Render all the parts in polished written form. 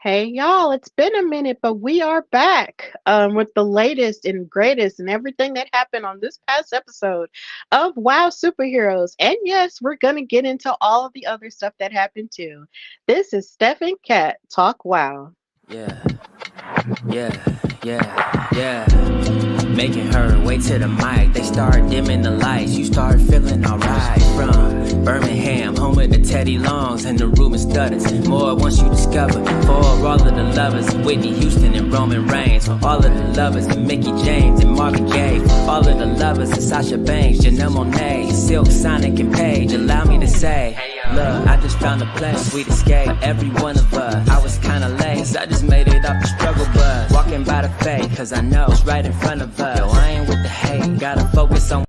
Hey y'all, it's been a minute, but we are back with the latest and greatest and everything that happened on this past episode of WoW Superheroes. And yes, we're going to get into all of the other stuff that happened too. This is Steph and Kat Talk WoW. Yeah, yeah. Making her way to the mic. They start dimming the lights. You start feeling alright. From Birmingham, home of the Teddy Longs and the Ruben Studders. More once you discover. For all of the lovers, Whitney Houston and Roman Reigns. For all of the lovers, and Mickey James and Marvin Gaye. For all of the lovers, and Sasha Banks, Janelle Monáe, Silk, Sonic, and Paige. Allow me to say, look, I just found a place, sweet escape. Every one of us, I was kinda late. I just made it off the struggle bus. Walking by the faith, cause I know it's right in front of us. Yo, I ain't with the hate, gotta focus on.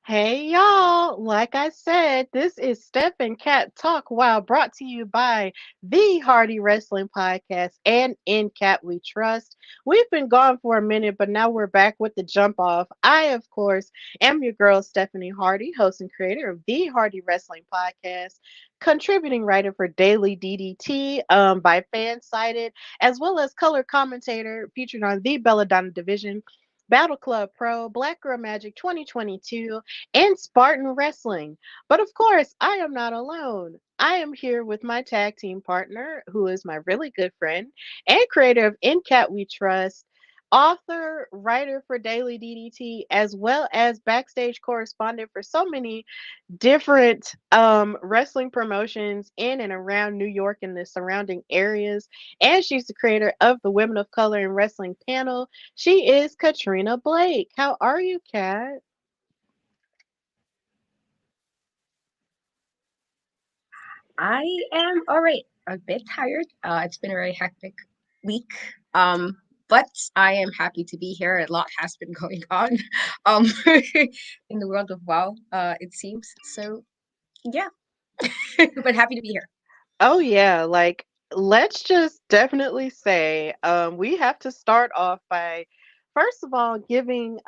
Hey y'all, like I said, this is Steph and Cat Talk WoW brought to you by the Hardy Wrestling Podcast and In Cat We Trust. We've been gone for a minute, but now we're back with the jump off. I, of course, am your girl Stephanie Hardy, host and creator of the Hardy Wrestling Podcast, contributing writer for Daily DDT by Fansided, as well as color commentator featured on the Belladonna Division. Battle Club Pro, Black Girl Magic 2022, and Spartan Wrestling. But of course, I am not alone. I am here with my tag team partner, who is my really good friend and creator of In Cat We Trust, author, writer for Daily DDT, as well as backstage correspondent for so many different wrestling promotions in and around New York and the surrounding areas. And she's the creator of the Women of Color in Wrestling panel. She is Katrina Blake. How are you, Kat? I am all right. A bit tired. It's been a very hectic week. But I am happy to be here. A lot has been going on, um, in the world of WoW. It seems so. Yeah, but happy to be here. Oh yeah, like let's just definitely say we have to start off by first of all giving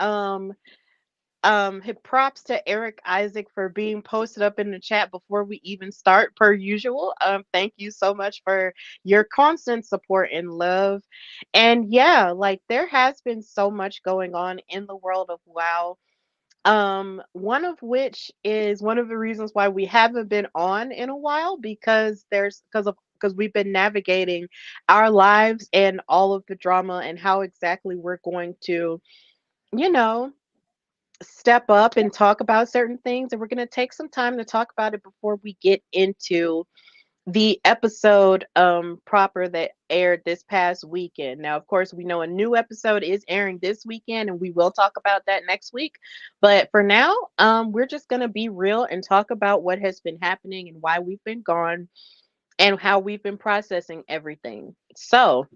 hip props to Eric Isaac for being posted up in the chat before we even start, per usual. Thank you so much for your constant support and love. And yeah, like there has been so much going on in the world of WoW. One of which is one of the reasons why we haven't been on in a while because we've been navigating our lives and all of the drama and how exactly we're going to, you know, step up and talk about certain things, and we're going to take some time to talk about it before we get into the episode proper that aired this past weekend. Now, of course, we know a new episode is airing this weekend, and we will talk about that next week. But for now, we're just going to be real and talk about what has been happening and why we've been gone and how we've been processing everything. So,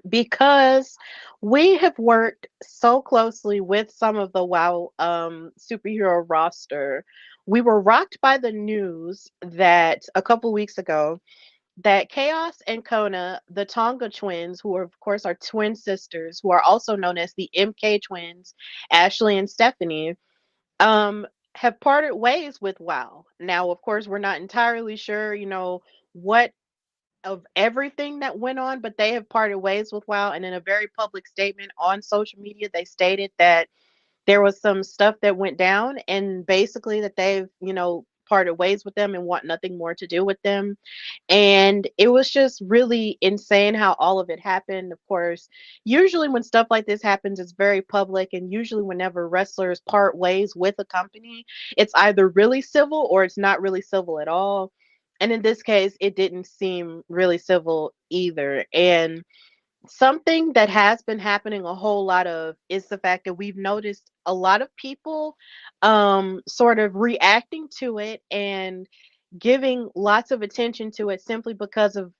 because we have worked so closely with some of the WoW superhero roster, we were rocked by the news that a couple weeks ago that Chaos and Kona, the Tonga twins, who are of course are twin sisters, who are also known as the MK twins, Ashley and Stephanie, have parted ways with WoW. Now, of course, we're not entirely sure, what of everything that went on, but they have parted ways with WoW. And in a very public statement on social media, they stated that there was some stuff that went down and basically that they've, parted ways with them and want nothing more to do with them. And it was just really insane how all of it happened. Of course, usually when stuff like this happens, it's very public. And usually, whenever wrestlers part ways with a company, it's either really civil or it's not really civil at all. And in this case, it didn't seem really civil either. And something that has been happening a whole lot of is the fact that we've noticed a lot of people sort of reacting to it and giving lots of attention to it simply because of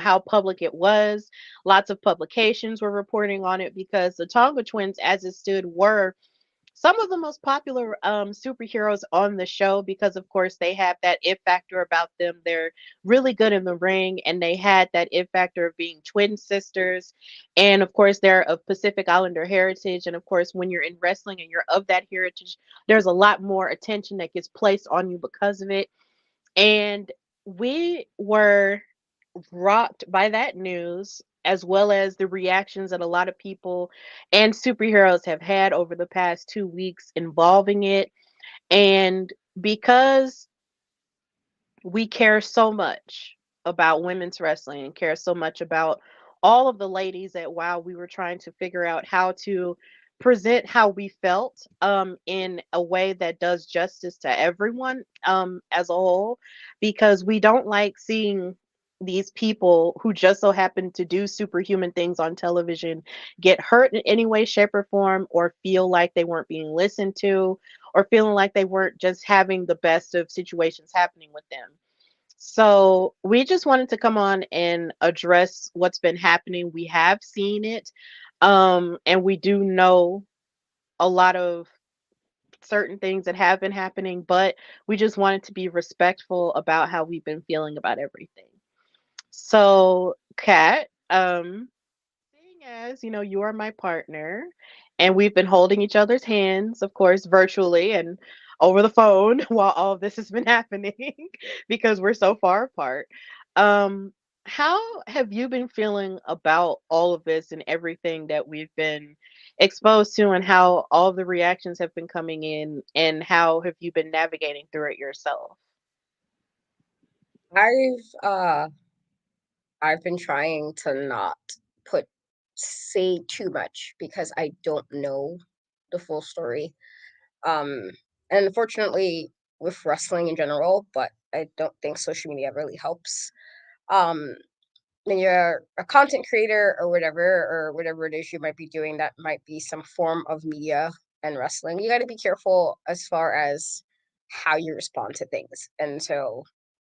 how public it was. Lots of publications were reporting on it because the Tonga twins, as it stood, were some of the most popular superheroes on the show, because of course they have that it factor about them. They're really good in the ring, and they had that it factor of being twin sisters, and of course they're of Pacific Islander heritage. And of course, when you're in wrestling and you're of that heritage, there's a lot more attention that gets placed on you because of it. And we were rocked by that news, as well as the reactions that a lot of people and superheroes have had over the past 2 weeks involving it. And because we care so much about women's wrestling and care so much about all of the ladies, that while we were trying to figure out how to present how we felt in a way that does justice to everyone as a whole, because we don't like seeing these people who just so happen to do superhuman things on television get hurt in any way, shape, or form, or feel like they weren't being listened to, or feeling like they weren't just having the best of situations happening with them. So we just wanted to come on and address what's been happening. We have seen it, and we do know a lot of certain things that have been happening, but we just wanted to be respectful about how we've been feeling about everything. So, Kat, seeing as you are my partner, and we've been holding each other's hands, of course, virtually and over the phone while all of this has been happening because we're so far apart. Um, how have you been feeling about all of this and everything that we've been exposed to, and how all the reactions have been coming in, and how have you been navigating through it yourself? I've I've been trying to not put say too much because I don't know the full story. Um, and unfortunately, with wrestling in general, but I don't think social media really helps. Um, when you're a content creator or whatever it is you might be doing, that might be some form of media and wrestling. You got to be careful as far as how you respond to things. And so,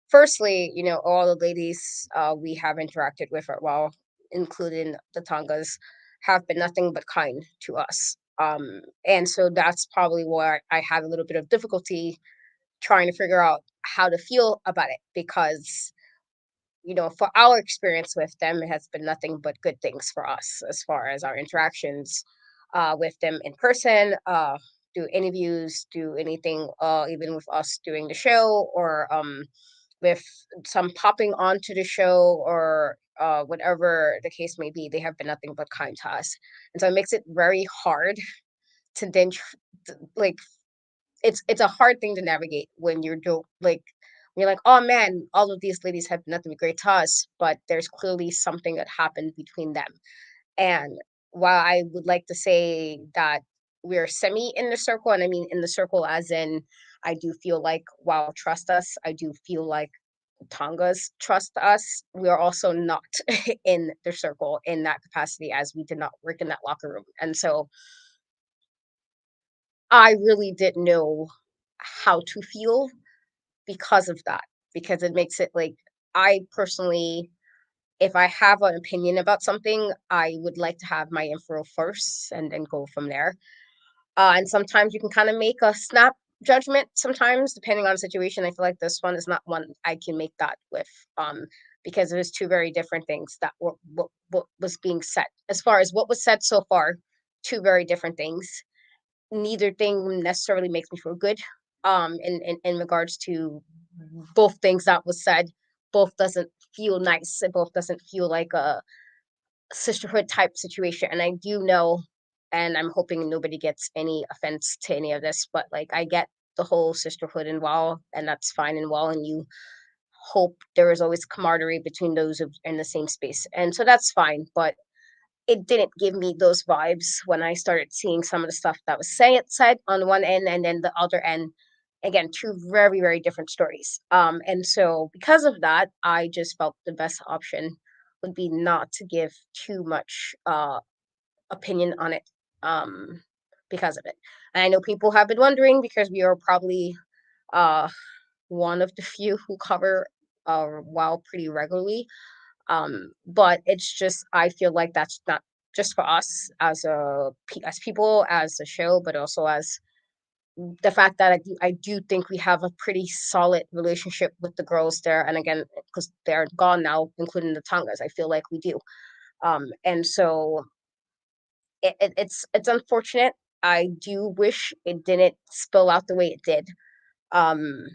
firstly, all the ladies we have interacted with, well, including the Tongas, have been nothing but kind to us. And so that's probably where I had a little bit of difficulty trying to figure out how to feel about it because, for our experience with them, it has been nothing but good things for us as far as our interactions with them in person, do interviews, do anything, even with us doing the show or with some popping onto the show or whatever the case may be, they have been nothing but kind to us. And so it makes it very hard to then like it's a hard thing to navigate when you're when you're like, oh man, all of these ladies have been nothing but great to us, but there's clearly something that happened between them. And while I would like to say that we're semi in the circle, and I mean in the circle as in I do feel like WoW trust us, I do feel like Tongas trust us. We are also not in the circle in that capacity as we did not work in that locker room. And so I really didn't know how to feel because of that, because it makes it like I personally, if I have an opinion about something, I would like to have my info first and then go from there. And sometimes you can kind of make a snap judgment sometimes, depending on the situation. I feel like this one is not one I can make that with, because it was two very different things that were what was being said. As far as what was said so far, two very different things. Neither thing necessarily makes me feel good. In regards to both things that was said, both doesn't feel nice. It both doesn't feel like a sisterhood type situation. And I do know, and I'm hoping nobody gets any offense to any of this, but like I get the whole sisterhood and well, and that's fine and well, and you hope there is always camaraderie between those in the same space, and so that's fine. But it didn't give me those vibes when I started seeing some of the stuff that was said on one end and then the other end. Again, two very, very different stories. And so because of that, I just felt the best option would be not to give too much opinion on it because of it. And I know people have been wondering because we are probably uh, one of the few who cover WoW pretty regularly. But it's just I feel like that's not just for us as as people, as a show, but also as the fact that I do think we have a pretty solid relationship with the girls there. And again, because they're gone now, including the Tongas, I feel like we do. And so it's unfortunate. I do wish it didn't spill out the way it did. Um,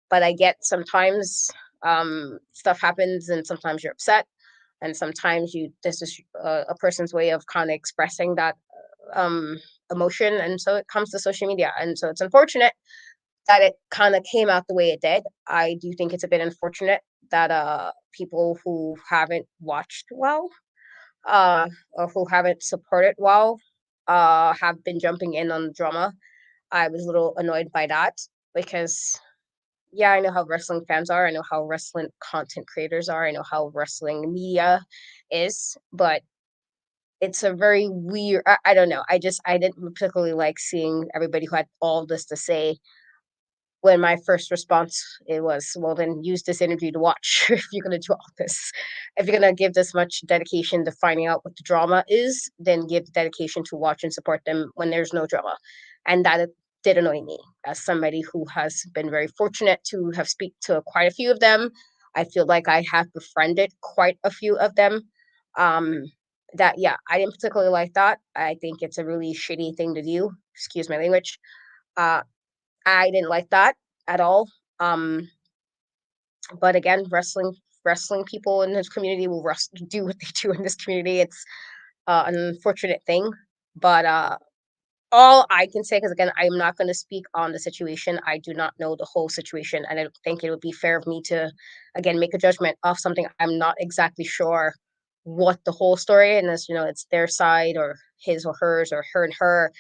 but I get sometimes stuff happens, and sometimes you're upset, and sometimes this is a person's way of kind of expressing that um emotion, and so it comes to social media, and so it's unfortunate that it kind of came out the way it did. I do think it's a bit unfortunate that people who haven't watched well or who haven't supported well have been jumping in on the drama. I was a little annoyed by that because yeah, I know how wrestling fans are. I know how wrestling content creators are. I know how wrestling media is, but it's a very weird. I don't know. I didn't particularly like seeing everybody who had all this to say when my first response it was, well, then use this energy to watch if you're going to do all this. If you're going to give this much dedication to finding out what the drama is, then give the dedication to watch and support them when there's no drama. And that did annoy me as somebody who has been very fortunate to have speak to quite a few of them. I feel like I have befriended quite a few of them. Um, that yeah, I didn't particularly like that. I think it's a really shitty thing to do. Excuse my language. Uh, I didn't like that at all. Um, but again, wrestling people in this community will do what they do in this community. It's an unfortunate thing, but all I can say, because again, I'm not going to speak on the situation. I do not know the whole situation, and I don't think it would be fair of me to, again, make a judgment of something I'm not exactly sure what the whole story. And as you know, it's their side or his or hers or her and her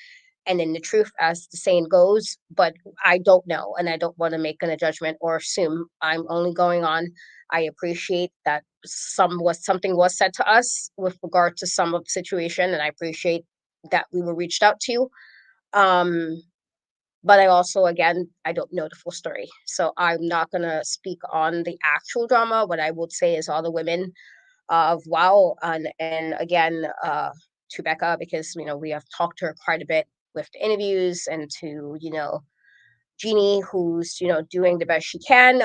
and in the truth, as the saying goes, but I don't know, and I don't want to make a judgment or assume. I'm only going on. I appreciate that something was said to us with regard to some of the situation, and I appreciate that we were reached out to. Um, but I also, again, I don't know the full story, so I'm not gonna speak on the actual drama. What I would say is all the women of WoW, and again, to Becca, because we have talked to her quite a bit with the interviews, and to Jeannie, who's doing the best she can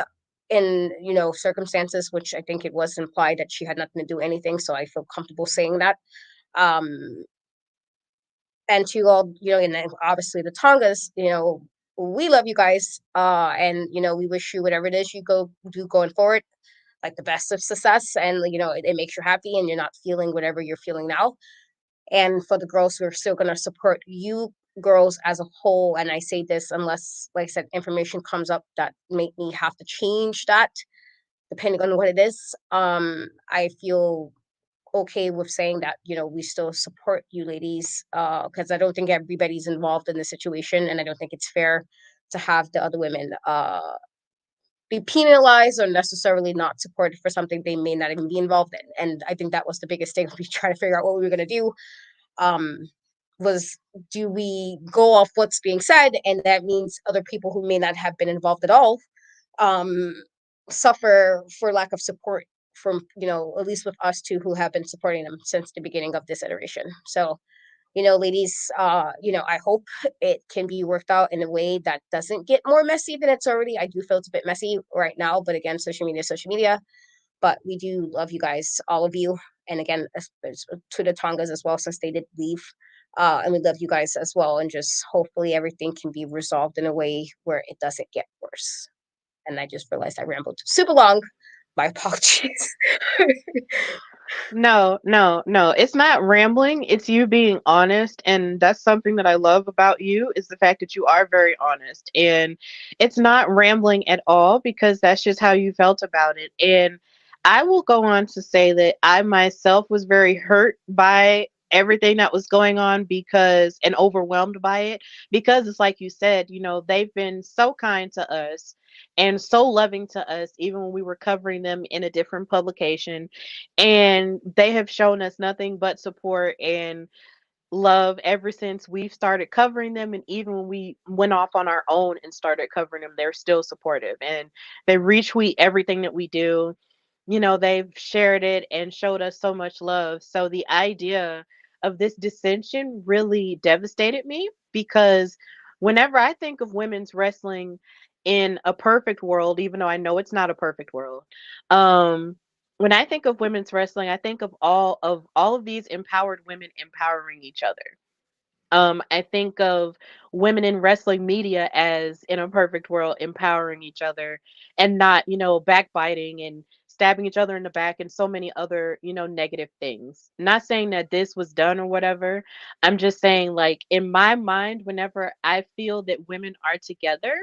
in circumstances, which I think it was implied that she had nothing to do anything, so I feel comfortable saying that. Um, and to all and then obviously the Tongas, we love you guys, and we wish you whatever it is you go do going forward, like the best of success, and it makes you happy and you're not feeling whatever you're feeling now. And for the girls who are still going to support you girls as a whole, and I say this unless, like I said, information comes up that make me have to change that depending on what it is, I feel okay with saying that we still support you ladies, because I don't think everybody's involved in the situation, and I don't think it's fair to have the other women be penalized or necessarily not supported for something they may not even be involved in. And I think that was the biggest thing we trying to figure out what we were going to do, um, was, do we go off what's being said, and that means other people who may not have been involved at all um, suffer for lack of support from at least with us two who have been supporting them since the beginning of this iteration. So ladies, I hope it can be worked out in a way that doesn't get more messy than it's already. I do feel it's a bit messy right now, but again, social media is social media. But we do love you guys, all of you. And again, to the Tongas as well, since they did leave. And we love you guys as well. And just hopefully everything can be resolved in a way where it doesn't get worse. And I just realized I rambled super long. My apologies. No, no, no. It's not rambling. It's you being honest. And that's something that I love about you is the fact that you are very honest. And it's not rambling at all because that's just how you felt about it. And I will go on to say that I myself was very hurt by everything that was going on because and overwhelmed by it because it's like you said, they've been so kind to us and so loving to us even when we were covering them in a different publication, and they have shown us nothing but support and love ever since we've started covering them. And even when we went off on our own and started covering them, they're still supportive and they retweet everything that we do. They've shared it and showed us so much love. So the idea of this dissension really devastated me because whenever I think of women's wrestling in a perfect world, even though I know it's not a perfect world, um, when I think of women's wrestling, I think of all of these empowered women empowering each other. I think of women in wrestling media as in a perfect world empowering each other and not, backbiting and stabbing each other in the back and so many other, negative things. Not saying that this was done or whatever. I'm just saying, like, in my mind, whenever I feel that women are together,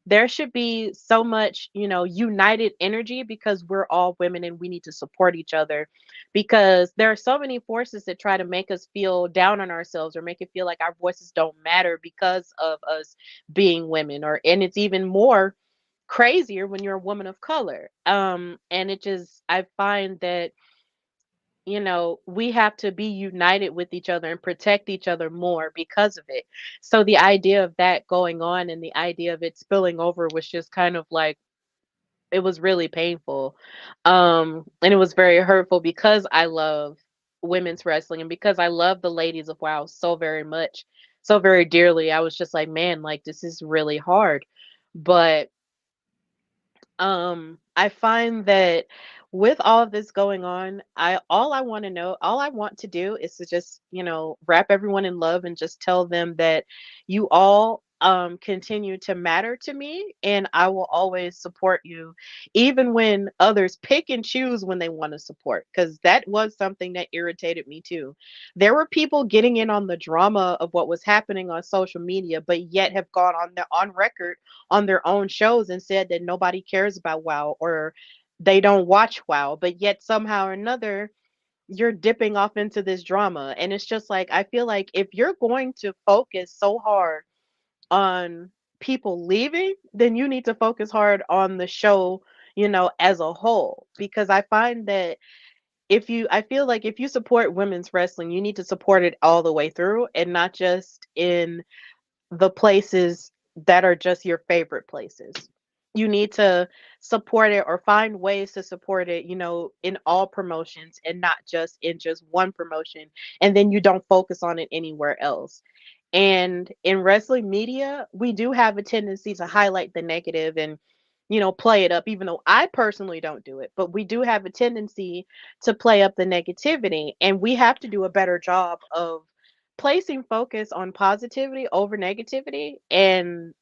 there should be so much, united energy because we're all women and we need to support each other because there are so many forces that try to make us feel down on ourselves or make it feel like our voices don't matter because of us being women, or and it's even more crazier when you're a woman of color. And it just, I find that, we have to be united with each other and protect each other more because of it. So the idea of that going on and the idea of it spilling over was just kind of like, it was really painful. And it was very hurtful because I love women's wrestling and because I love the ladies of WoW so very much, so very dearly. I was just like, man, like this is really hard. But I find that with all of this going on, all I want to do is to just, wrap everyone in love and just tell them that you all continue to matter to me and I will always support you even when others pick and choose when they want to support, cuz that was something that irritated me too. There were people getting in on the drama of what was happening on social media but yet have gone on record on their own shows and said that nobody cares about WoW or they don't watch WoW, but yet somehow or another you're dipping off into this drama. And it's just like, I feel like if you're going to focus so hard on people leaving, then you need to focus hard on the show, as a whole. Because I find that I feel like if you support women's wrestling, you need to support it all the way through and not just in the places that are just your favorite places. You need to support it or find ways to support it, in all promotions and not just in just one promotion. And then you don't focus on it anywhere else. And in wrestling media, we do have a tendency to highlight the negative and, play it up, even though I personally don't do it. But we do have a tendency to play up the negativity. And we have to do a better job of placing focus on positivity over negativity and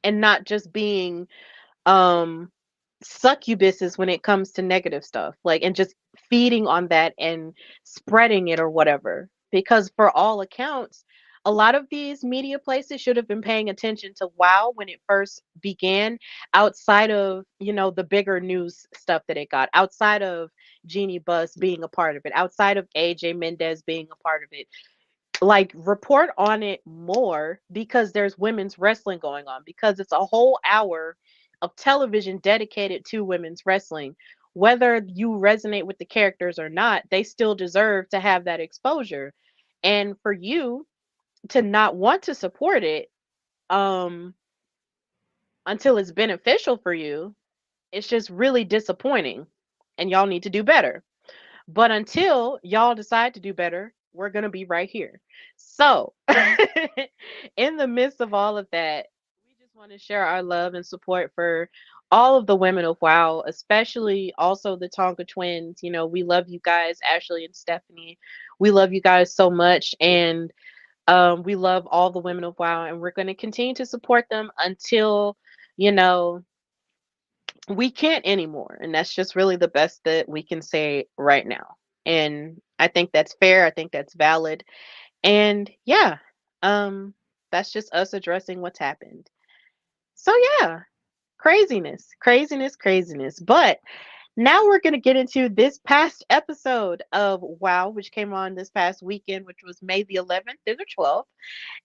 not just being um succubuses when it comes to negative stuff, like, and just feeding on that and spreading it or whatever, because for all accounts a lot of these media places should have been paying attention to WoW when it first began, outside of, the bigger news stuff that it got, outside of Jeannie Buss being a part of it, outside of AJ Mendez being a part of it. Like, report on it more because there's women's wrestling going on, because it's a whole hour of television dedicated to women's wrestling. Whether you resonate with the characters or not, they still deserve to have that exposure. And for you to not want to support it um until it's beneficial for you, it's just really disappointing, and y'all need to do better. But until y'all decide to do better, we're going to be right here. So, in the midst of all of that, we just want to share our love and support for all of the women of WoW, especially also the Tonka twins. We love you guys, Ashley and Stephanie. We love you guys so much. And we love all the women of WoW, and we're going to continue to support them until, you know, we can't anymore. And that's just really the best that we can say right now. And I think that's fair. I think that's valid. And yeah, um, that's just us addressing what's happened. So yeah, craziness, craziness, craziness. But now we're going to get into this past episode of WoW, which came on this past weekend, which was May the 11th through the 12th.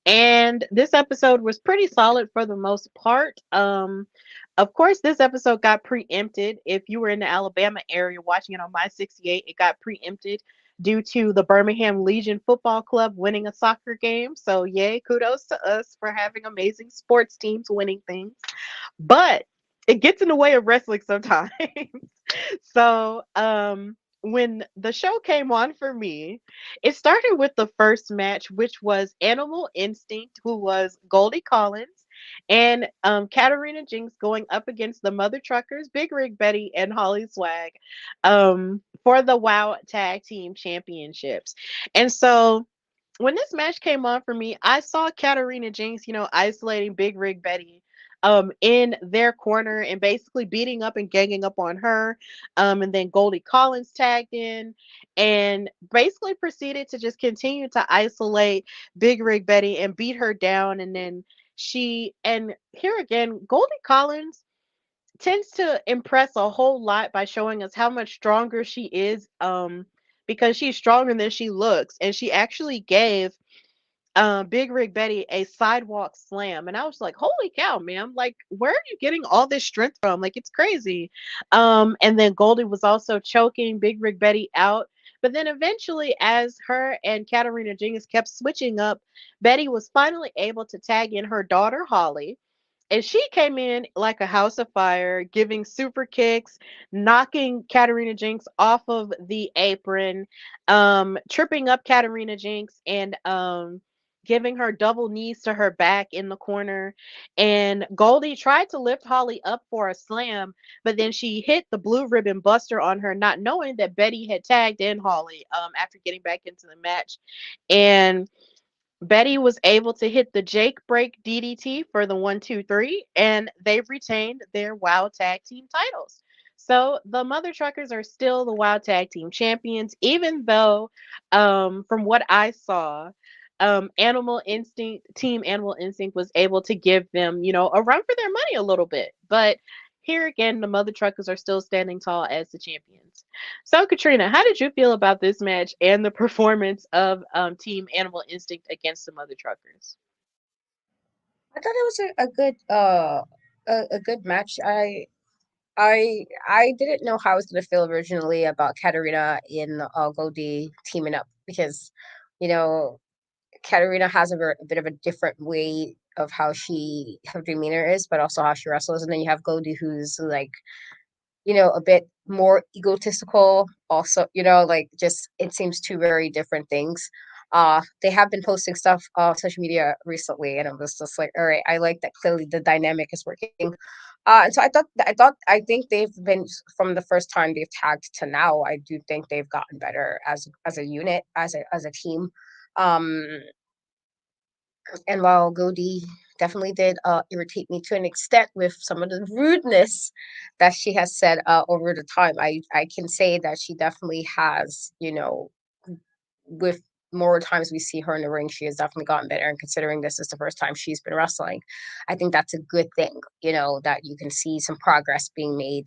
And this episode was pretty solid for the most part. Of course, this episode got preempted. If you were in the Alabama area watching it on My 68, it got preempted due to the Birmingham Legion Football Club winning a soccer game. So, yay, kudos to us for having amazing sports teams winning things. But it gets in the way of wrestling sometimes. So, when the show came on for me, it started with the first match, which was Animal Instinct, who was Goldie Collins, and Katarina Jinx going up against the Mother Truckers, Big Rig Betty, and Holly Swag for the WoW Tag Team Championships. And so when this match came on for me, I saw Katarina Jinx, isolating Big Rig Betty in their corner and basically beating up and ganging up on her. And then Goldie Collins tagged in and basically proceeded to just continue to isolate Big Rig Betty and beat her down. And then and here again, Goldie Collins tends to impress a whole lot by showing us how much stronger she is, because she's stronger than she looks. And she actually gave Big Rig Betty a sidewalk slam. And I was like, holy cow, man. Like, where are you getting all this strength from? Like, it's crazy. And then Goldie was also choking Big Rig Betty out. But then eventually, as her and Katarina Jinx kept switching up, Betty was finally able to tag in her daughter, Holly. And she came in like a house of fire, giving super kicks, knocking Katarina Jinx off of the apron, tripping up Katarina Jinx, and giving her double knees to her back in the corner. And Goldie tried to lift Holly up for a slam, but then she hit the blue ribbon buster on her, not knowing that Betty had tagged in Holly after getting back into the match. And Betty was able to hit the Jake Break DDT for the 1, 2, 3, and they retained their Wild Tag Team titles. So the Mother Truckers are still the Wild Tag Team champions, even though, from what I saw, Team Animal Instinct was able to give them, a run for their money a little bit. But here again, the Mother Truckers are still standing tall as the champions. So, Katrina, how did you feel about this match and the performance of Team Animal Instinct against the Mother Truckers? I thought it was a good a good match. I didn't know how I was gonna feel originally about Katarina in Goldie teaming up because you know Katarina has a bit of a different way of how her demeanor is, but also how she wrestles, and then you have Goldie who's like a bit more egotistical also, like just it seems two very different things. They have been posting stuff on social media recently, and it was just like, all right, I like that clearly the dynamic is working. And so I think they've been from the first time they've tagged to now. I do think they've gotten better as a unit, as a team. Um, and while Goldie definitely did irritate me to an extent with some of the rudeness that she has said over the time, I can say that she definitely has, with more times we see her in the ring, she has definitely gotten better. And considering this is the first time she's been wrestling, I think that's a good thing, that you can see some progress being made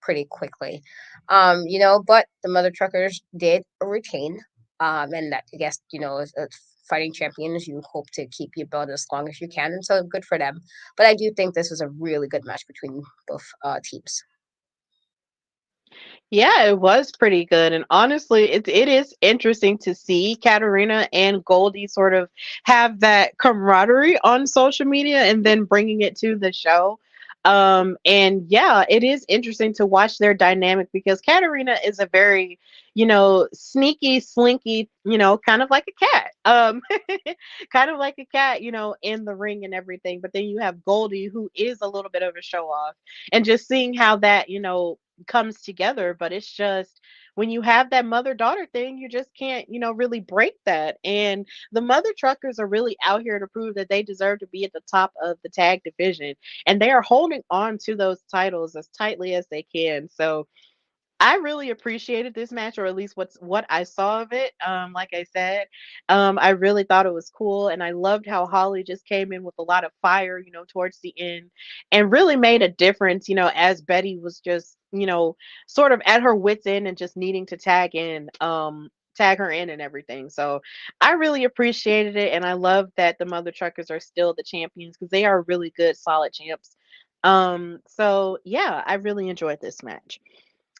pretty quickly. But the Mother Truckers did retain. And that I guess, as fighting champions, you hope to keep your belt as long as you can. And so good for them. But I do think this was a really good match between both teams. Yeah, it was pretty good. And honestly, it is interesting to see Katarina and Goldie sort of have that camaraderie on social media and then bringing it to the show. And yeah, it is interesting to watch their dynamic because Katarina is a very, sneaky, slinky, kind of like a cat. Kind of like a cat, in the ring and everything. But then you have Goldie, who is a little bit of a show off. And just seeing how that, comes together. But it's just when you have that mother daughter thing, you just can't, really break that. And the Mother Truckers are really out here to prove that they deserve to be at the top of the tag division, and they are holding on to those titles as tightly as they can. So I really appreciated this match, or at least what I saw of it. Like I said, I really thought it was cool, and I loved how Holly just came in with a lot of fire, towards the end, and really made a difference. As Betty was just, sort of at her wits' end and just needing to tag her in and everything. So I really appreciated it, and I love that the Mother Truckers are still the champions because they are really good, solid champs. So yeah, I really enjoyed this match.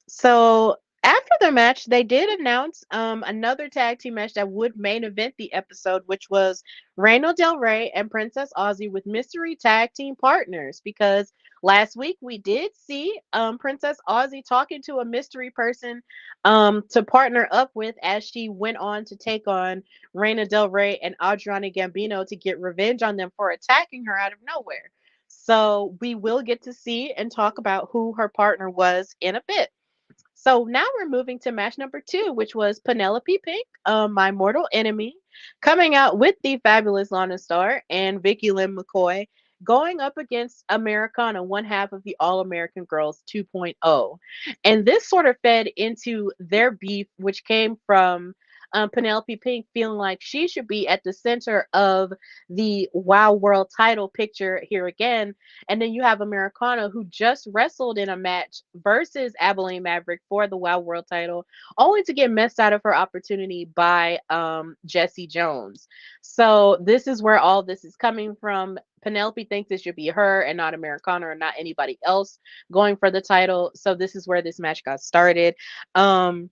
So After the match, they did announce another tag team match that would main event the episode, which was Reina Del Rey and Princess Aussie with mystery tag team partners. Because last week we did see Princess Aussie talking to a mystery person to partner up with as she went on to take on Reina Del Rey and Adriana Gambino to get revenge on them for attacking her out of nowhere. So we will get to see and talk about who her partner was in a bit. So now we're moving to match number two, which was Penelope Pink, my mortal enemy, coming out with the fabulous Lana Star and Vicky Lynn McCoy, going up against Americana, one half of the All American Girls 2.0. And this sort of fed into their beef, which came from Penelope Pink feeling like she should be at the center of the Wow World title picture here again. And then you have Americana, who just wrestled in a match versus Abilene Maverick for the Wow World title, only to get messed out of her opportunity by Jesse Jones. So this is where all this is coming from. Penelope thinks it should be her and not Americana or not anybody else going for the title. So this is where this match got started. Um,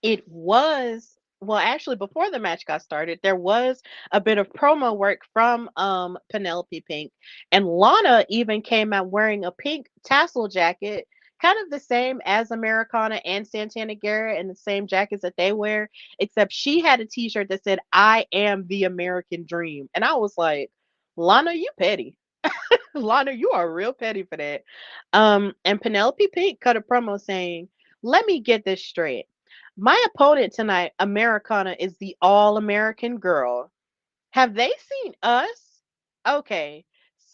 it was well, actually, before the match got started, there was a bit of promo work from Penelope Pink, and Lana even came out wearing a pink tassel jacket, kind of the same as Americana and Santana Garrett, and the same jackets that they wear, except she had a T-shirt that said "I am the American Dream," and I was like, Lana, you petty. Lana, you are real petty for that. And Penelope Pink cut a promo saying, "Let me get this straight. My opponent tonight, Americana, is the all American girl. Have they seen us? Okay,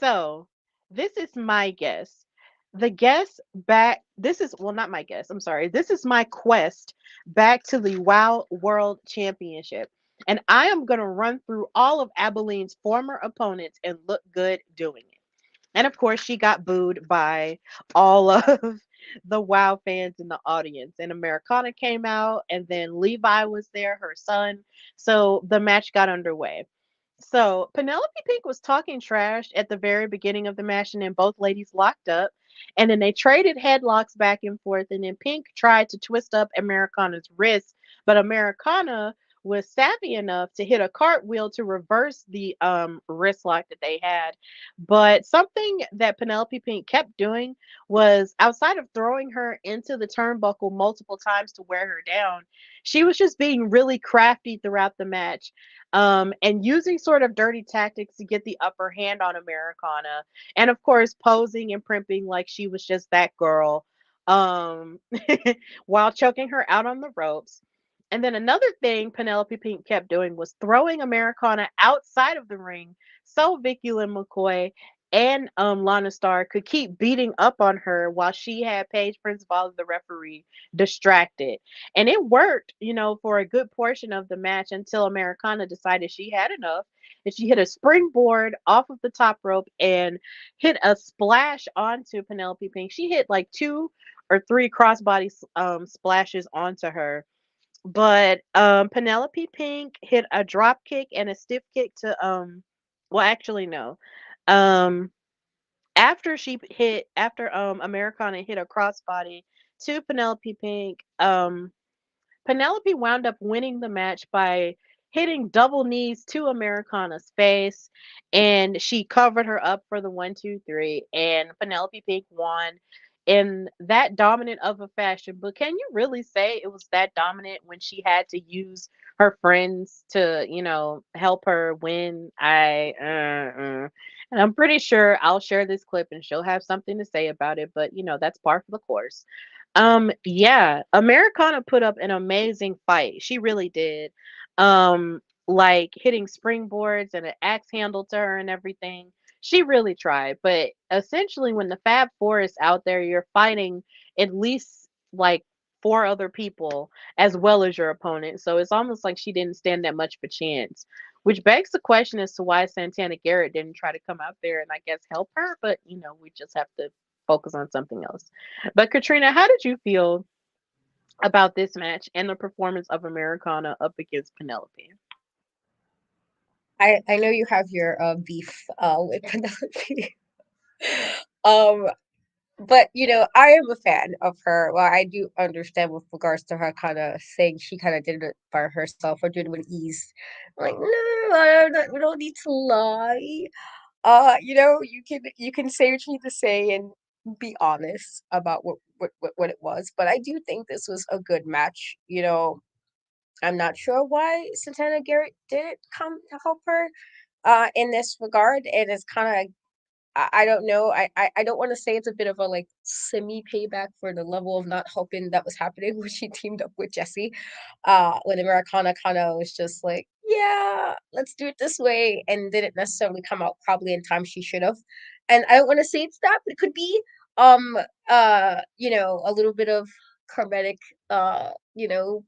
so this is my guess. The guess back, this is, well, not my guess, I'm sorry. This is my quest back to the WoW World Championship. And I am going to run through all of Abilene's former opponents and look good doing it." And of course, she got booed by all of the WoW fans in the audience. And Americana came out, and then Levi was there, her son. So the match got underway. So Penelope Pink was talking trash at the very beginning of the match, and then both ladies locked up. And then they traded headlocks back and forth. And then Pink tried to twist up Americana's wrist, but Americana was savvy enough to hit a cartwheel to reverse the wrist lock that they had. But something that Penelope Pink kept doing was, outside of throwing her into the turnbuckle multiple times to wear her down, she was just being really crafty throughout the match, and using sort of dirty tactics to get the upper hand on Americana. And of course, posing and primping like she was just that girl, um, while choking her out on the ropes. And then another thing Penelope Pink kept doing was throwing Americana outside of the ring so Vicky Lynn McCoy and Lana Starr could keep beating up on her while she had Paige Prince Volley, the referee, distracted. And it worked, for a good portion of the match until Americana decided she had enough. And she hit a springboard off of the top rope and hit a splash onto Penelope Pink. She hit like two or three crossbody splashes onto her, but Penelope Pink hit a drop kick and a stiff kick to well, actually no. Um after Americana hit a crossbody to Penelope Pink, Penelope wound up winning the match by hitting double knees to Americana's face, and she covered her up for the 1, 2, 3, and Penelope Pink won in that dominant of a fashion. But can you really say it was that dominant when she had to use her friends to, help her win? And I'm pretty sure I'll share this clip and she'll have something to say about it, but that's par for the course. Yeah, Americana put up an amazing fight. She really did. Like hitting springboards and an axe handle to her and everything. She really tried. But essentially, when the Fab Four is out there, you're fighting at least like four other people as well as your opponent. So it's almost like she didn't stand that much of a chance. Which begs the question as to why Santana Garrett didn't try to come out there and I guess help her. But we just have to focus on something else. But Katrina, how did you feel about this match and the performance of Americana up against Penelope? I know you have your beef with Penelope. Um, But I am a fan of her. Well, I do understand with regards to her kind of saying she kind of did it by herself or did it with ease. I'm like, no, we don't need to lie. You can say what you need to say and be honest about what it was. But I do think this was a good match. I'm not sure why Santana Garrett didn't come to help her in this regard. And it's kind of I don't know. I don't want to say it's a bit of a like semi payback for the level of not helping that was happening when she teamed up with Jesse. When Americana kind of was just like, yeah, let's do it this way, and didn't necessarily come out probably in time she should have. And I don't want to say it's that, but it could be um a little bit of karmatic uh you know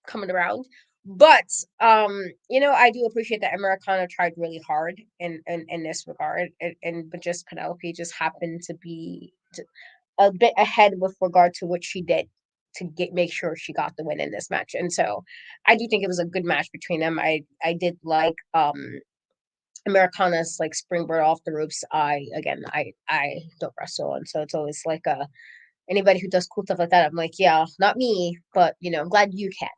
coming around. But I do appreciate that Americana tried really hard in this regard, but just Penelope just happened to be a bit ahead with regard to what she did to make sure she got the win in this match. And so I do think it was a good match between them. I did like Americana's like springboard off the ropes. I don't wrestle, and so it's always like a anybody who does cool stuff like that, I'm like, yeah, not me, but I'm glad you can.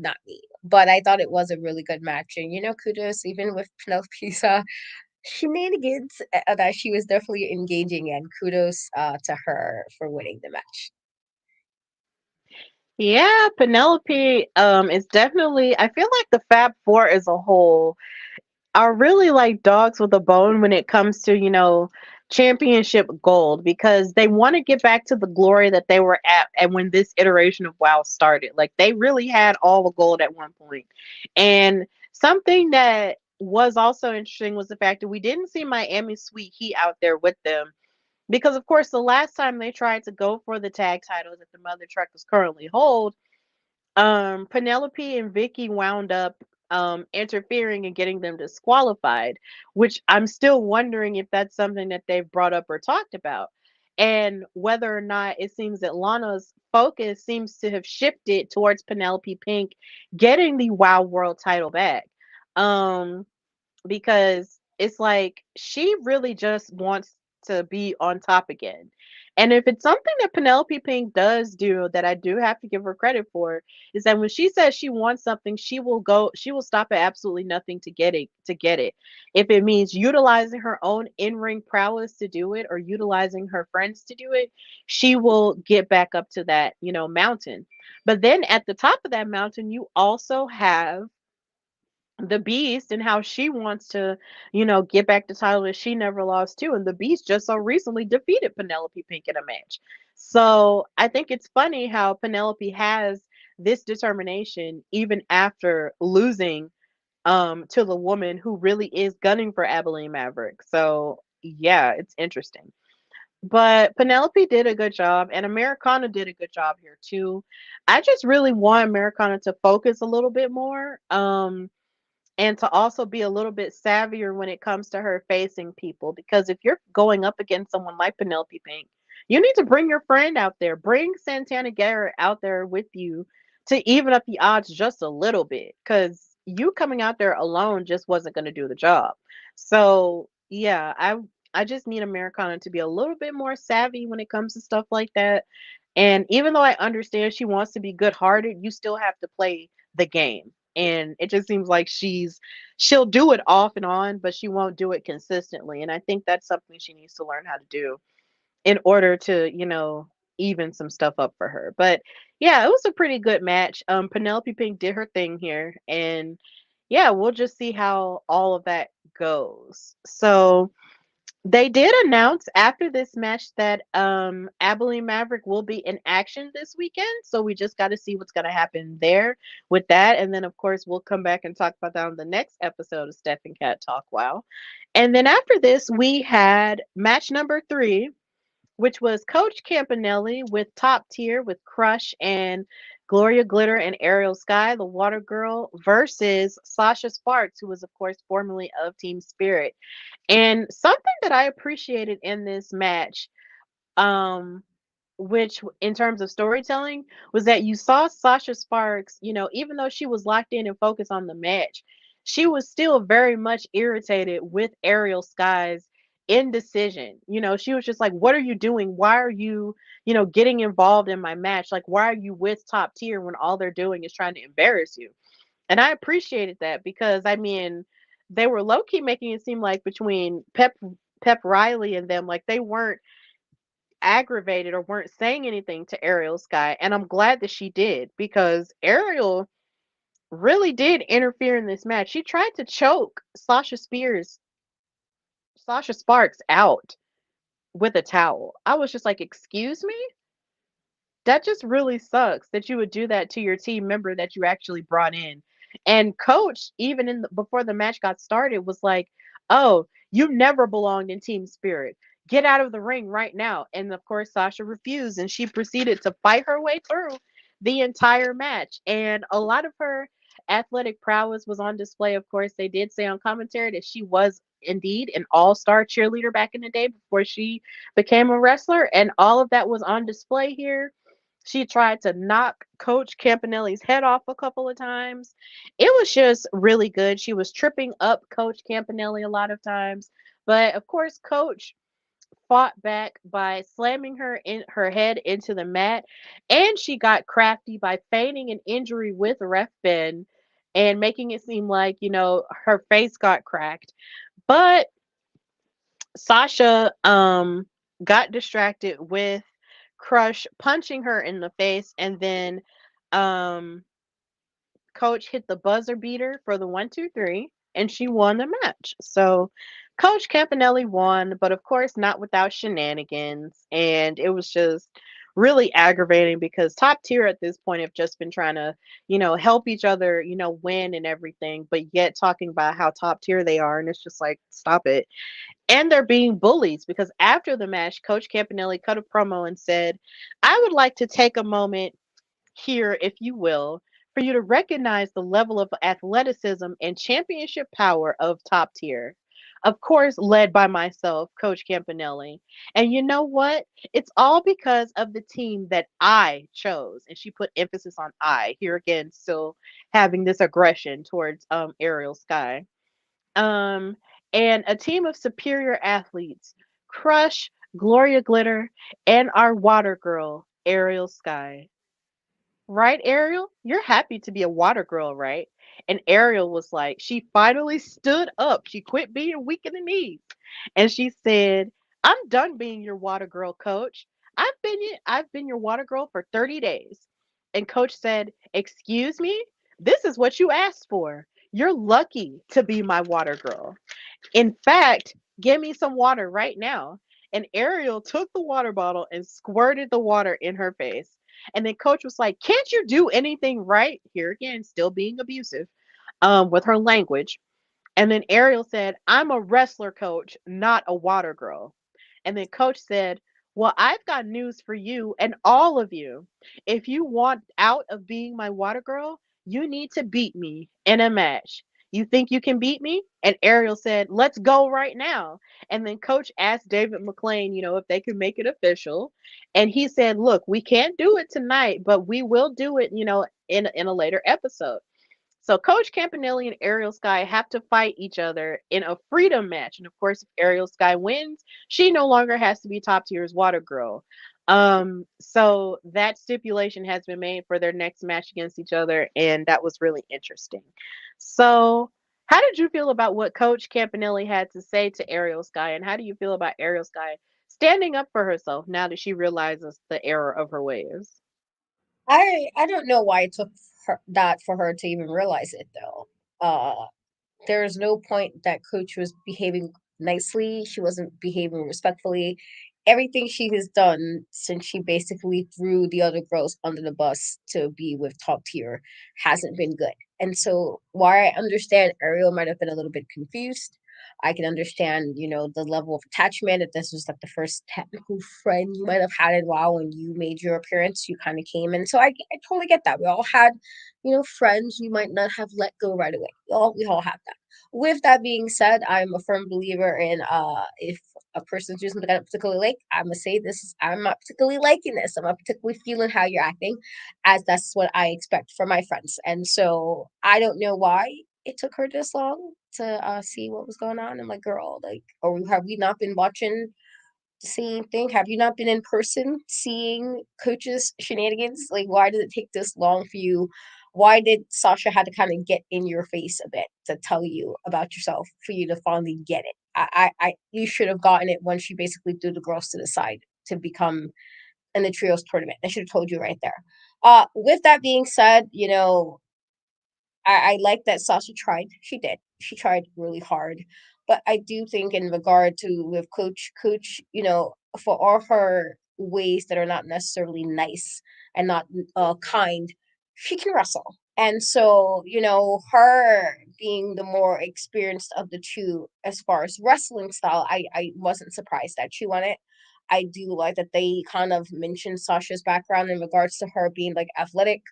Not me. But I thought it was a really good match. And kudos even with Penelope's shenanigans that she was definitely engaging in. Kudos to her for winning the match. Yeah, Penelope is definitely, I feel like the Fab Four as a whole are really like dogs with a bone when it comes to, championship gold, because they want to get back to the glory that they were at and when this iteration of WoW started. Like they really had all the gold at one point. And something that was also interesting was the fact that we didn't see Miami Sweet Heat out there with them, because of course the last time they tried to go for the tag titles that the Mother Truckers currently hold, Penelope and Vicky wound up interfering and getting them disqualified, which I'm still wondering if that's something that they've brought up or talked about, and whether or not it seems that Lana's focus seems to have shifted towards Penelope Pink getting the WoW World title back. Um, because it's like she really just wants to be on top again. And if it's something that Penelope Pink does do that I do have to give her credit for, is that when she says she wants something, she will stop at absolutely nothing to get it. If it means utilizing her own in-ring prowess to do it or utilizing her friends to do it, she will get back up to that, mountain. But then at the top of that mountain, you also have the Beast and how she wants to, get back the title that she never lost to. And the Beast just so recently defeated Penelope Pink in a match. So I think it's funny how Penelope has this determination even after losing to the woman who really is gunning for Abilene Maverick. So yeah, it's interesting. But Penelope did a good job, and Americana did a good job here too. I just really want Americana to focus a little bit more. And to also be a little bit savvier when it comes to her facing people, because if you're going up against someone like Penelope Pink, you need to bring your friend out there, bring Santana Garrett out there with you to even up the odds just a little bit, because you coming out there alone just wasn't going to do the job. So yeah, I just need Americana to be a little bit more savvy when it comes to stuff like that. And even though I understand she wants to be good hearted, you still have to play the game. And it just seems like she'll do it off and on, but she won't do it consistently. And I think that's something she needs to learn how to do in order to, even some stuff up for her. But yeah, it was a pretty good match. Penelope Pink did her thing here, and yeah, we'll just see how all of that goes. So they did announce after this match that Abilene Maverick will be in action this weekend. So we just got to see what's going to happen there with that. And then, of course, we'll come back and talk about that on the next episode of Steph and Cat Talk Wow. And then after this, we had match number 3, which was Coach Campanelli with Top Tier with Crush and Gloria Glitter and Ariel Sky, the Water Girl, versus Sasha Sparks, who was, of course, formerly of Team Spirit. And something that I appreciated in this match, um, which in terms of storytelling, was that you saw Sasha Sparks, even though she was locked in and focused on the match, she was still very much irritated with Ariel Skies indecision. She was just like, "What are you doing? Why are you, getting involved in my match? Like, why are you with top tier when all they're doing is trying to embarrass you?" And I appreciated that because I mean, they were low key making it seem like between Pep Riley and them, like they weren't aggravated or weren't saying anything to Ariel Sky. And I'm glad that she did because Ariel really did interfere in this match. She tried to choke Sasha Sparks out with a towel. I was just like, "Excuse me?" That just really sucks that you would do that to your team member that you actually brought in. And coach, even before the match got started, was like, "Oh, you never belonged in Team Spirit. Get out of the ring right now." And of course, Sasha refused, and she proceeded to fight her way through the entire match. And a lot of her athletic prowess was on display. Of course, they did say on commentary that she was indeed an all-star cheerleader back in the day before she became a wrestler, and all of that was on display here. She tried to knock Coach Campanelli's head off a couple of times. It was just really good. She was tripping up Coach Campanelli a lot of times. But of course, Coach fought back by slamming her head into the mat, and she got crafty by feigning an injury with Ref Ben and making it seem like, her face got cracked. But Sasha got distracted with Crush punching her in the face, and then um Coach hit the buzzer beater for the 1, 2, 3, and she won the match. So Coach Campanelli won, but of course not without shenanigans. And it was just really aggravating because top tier at this point have just been trying to, help each other, win and everything, but yet talking about how top tier they are. And it's just like, stop it. And they're being bullies because after the match, Coach Campanelli cut a promo and said, "I would like to take a moment here, if you will, for you to recognize the level of athleticism and championship power of top tier. Of course, led by myself, Coach Campanelli. And you know what? It's all because of the team that I chose." And she put emphasis on I. Here again, still having this aggression towards Ariel Sky. Um, and a team of superior athletes, Crush, Gloria Glitter, and our water girl, Ariel Sky. Right, Ariel? You're happy to be a water girl, right? And Ariel was like, she finally stood up. She quit being weak in the knees. And she said, "I'm done being your water girl, coach. I've been your water girl for 30 days." And coach said, "Excuse me? This is what you asked for. You're lucky to be my water girl. In fact, give me some water right now." And Ariel took the water bottle and squirted the water in her face. And then coach was like, "Can't you do anything right?" Here again, still being abusive with her language. And then Ariel said, "I'm a wrestler, coach, not a water girl." And then coach said, "Well, I've got news for you and all of you. If you want out of being my water girl, you need to beat me in a match. You think you can beat me?" And Ariel said, "Let's go right now." And then coach asked David McLean, if they could make it official. And he said, "Look, we can't do it tonight, but we will do it, in a later episode." So Coach Campanelli and Ariel Sky have to fight each other in a freedom match. And of course, if Ariel Sky wins, she no longer has to be top tier's water girl. So that stipulation has been made for their next match against each other, and that was really interesting. So how did you feel about what Coach Campanelli had to say to Ariel Sky, and how do you feel about Ariel Sky standing up for herself now that she realizes the error of her ways? I don't know why it took that for her to even realize it though. There is no point that coach was behaving nicely. She wasn't behaving respectfully. Everything she has done since she basically threw the other girls under the bus to be with top tier hasn't been good. And so, while I understand Ariel might have been a little bit confused, I can understand, the level of attachment. If this was like the first technical friend you might have had in a while when you made your appearance, you kind of came in. So I totally get that. We all had, friends you might not have let go right away. We all have that. With that being said, I'm a firm believer in if a person's doing something I don't particularly like, I'm gonna say I'm not particularly liking this. I'm not particularly feeling how you're acting, as that's what I expect from my friends. And so I don't know why it took her this long. to see what was going on. I'm like, girl, like, or have we not been watching the same thing? Have you not been in person seeing coaches' shenanigans? Like, why did it take this long for you? Why did Sasha had to kind of get in your face a bit to tell you about yourself for you to finally get it? You should have gotten it when she basically threw the girls to the side to become in the trios tournament. I should have told you right there. With that being said, I like that Sasha tried. She did. She tried really hard. But I do think in regard to with Coach, for all her ways that are not necessarily nice and not kind, she can wrestle. And so, her being the more experienced of the two as far as wrestling style, I wasn't surprised that she won it. I do like that they kind of mentioned Sasha's background in regards to her being like athletic.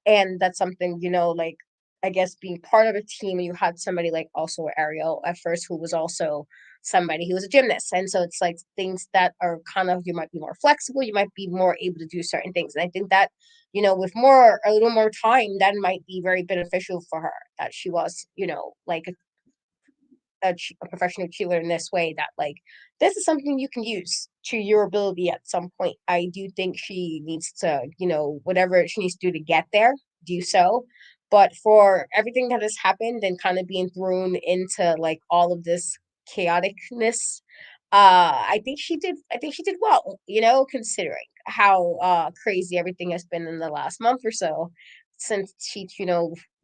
And that's something, like I guess being part of a team, and you had somebody like also Ariel at first who was also somebody who was a gymnast. And so it's like things that are kind of, you might be more flexible, you might be more able to do certain things. And I think that, with a little more time, that might be very beneficial for her, that she was, like a professional cheerleader in this way, that like this is something you can use to your ability at some point. I do think she needs to, whatever she needs to do to get there, do so. But for everything that has happened and kind of being thrown into like all of this chaoticness, I think she did well, considering how crazy everything has been in the last month or so, since she,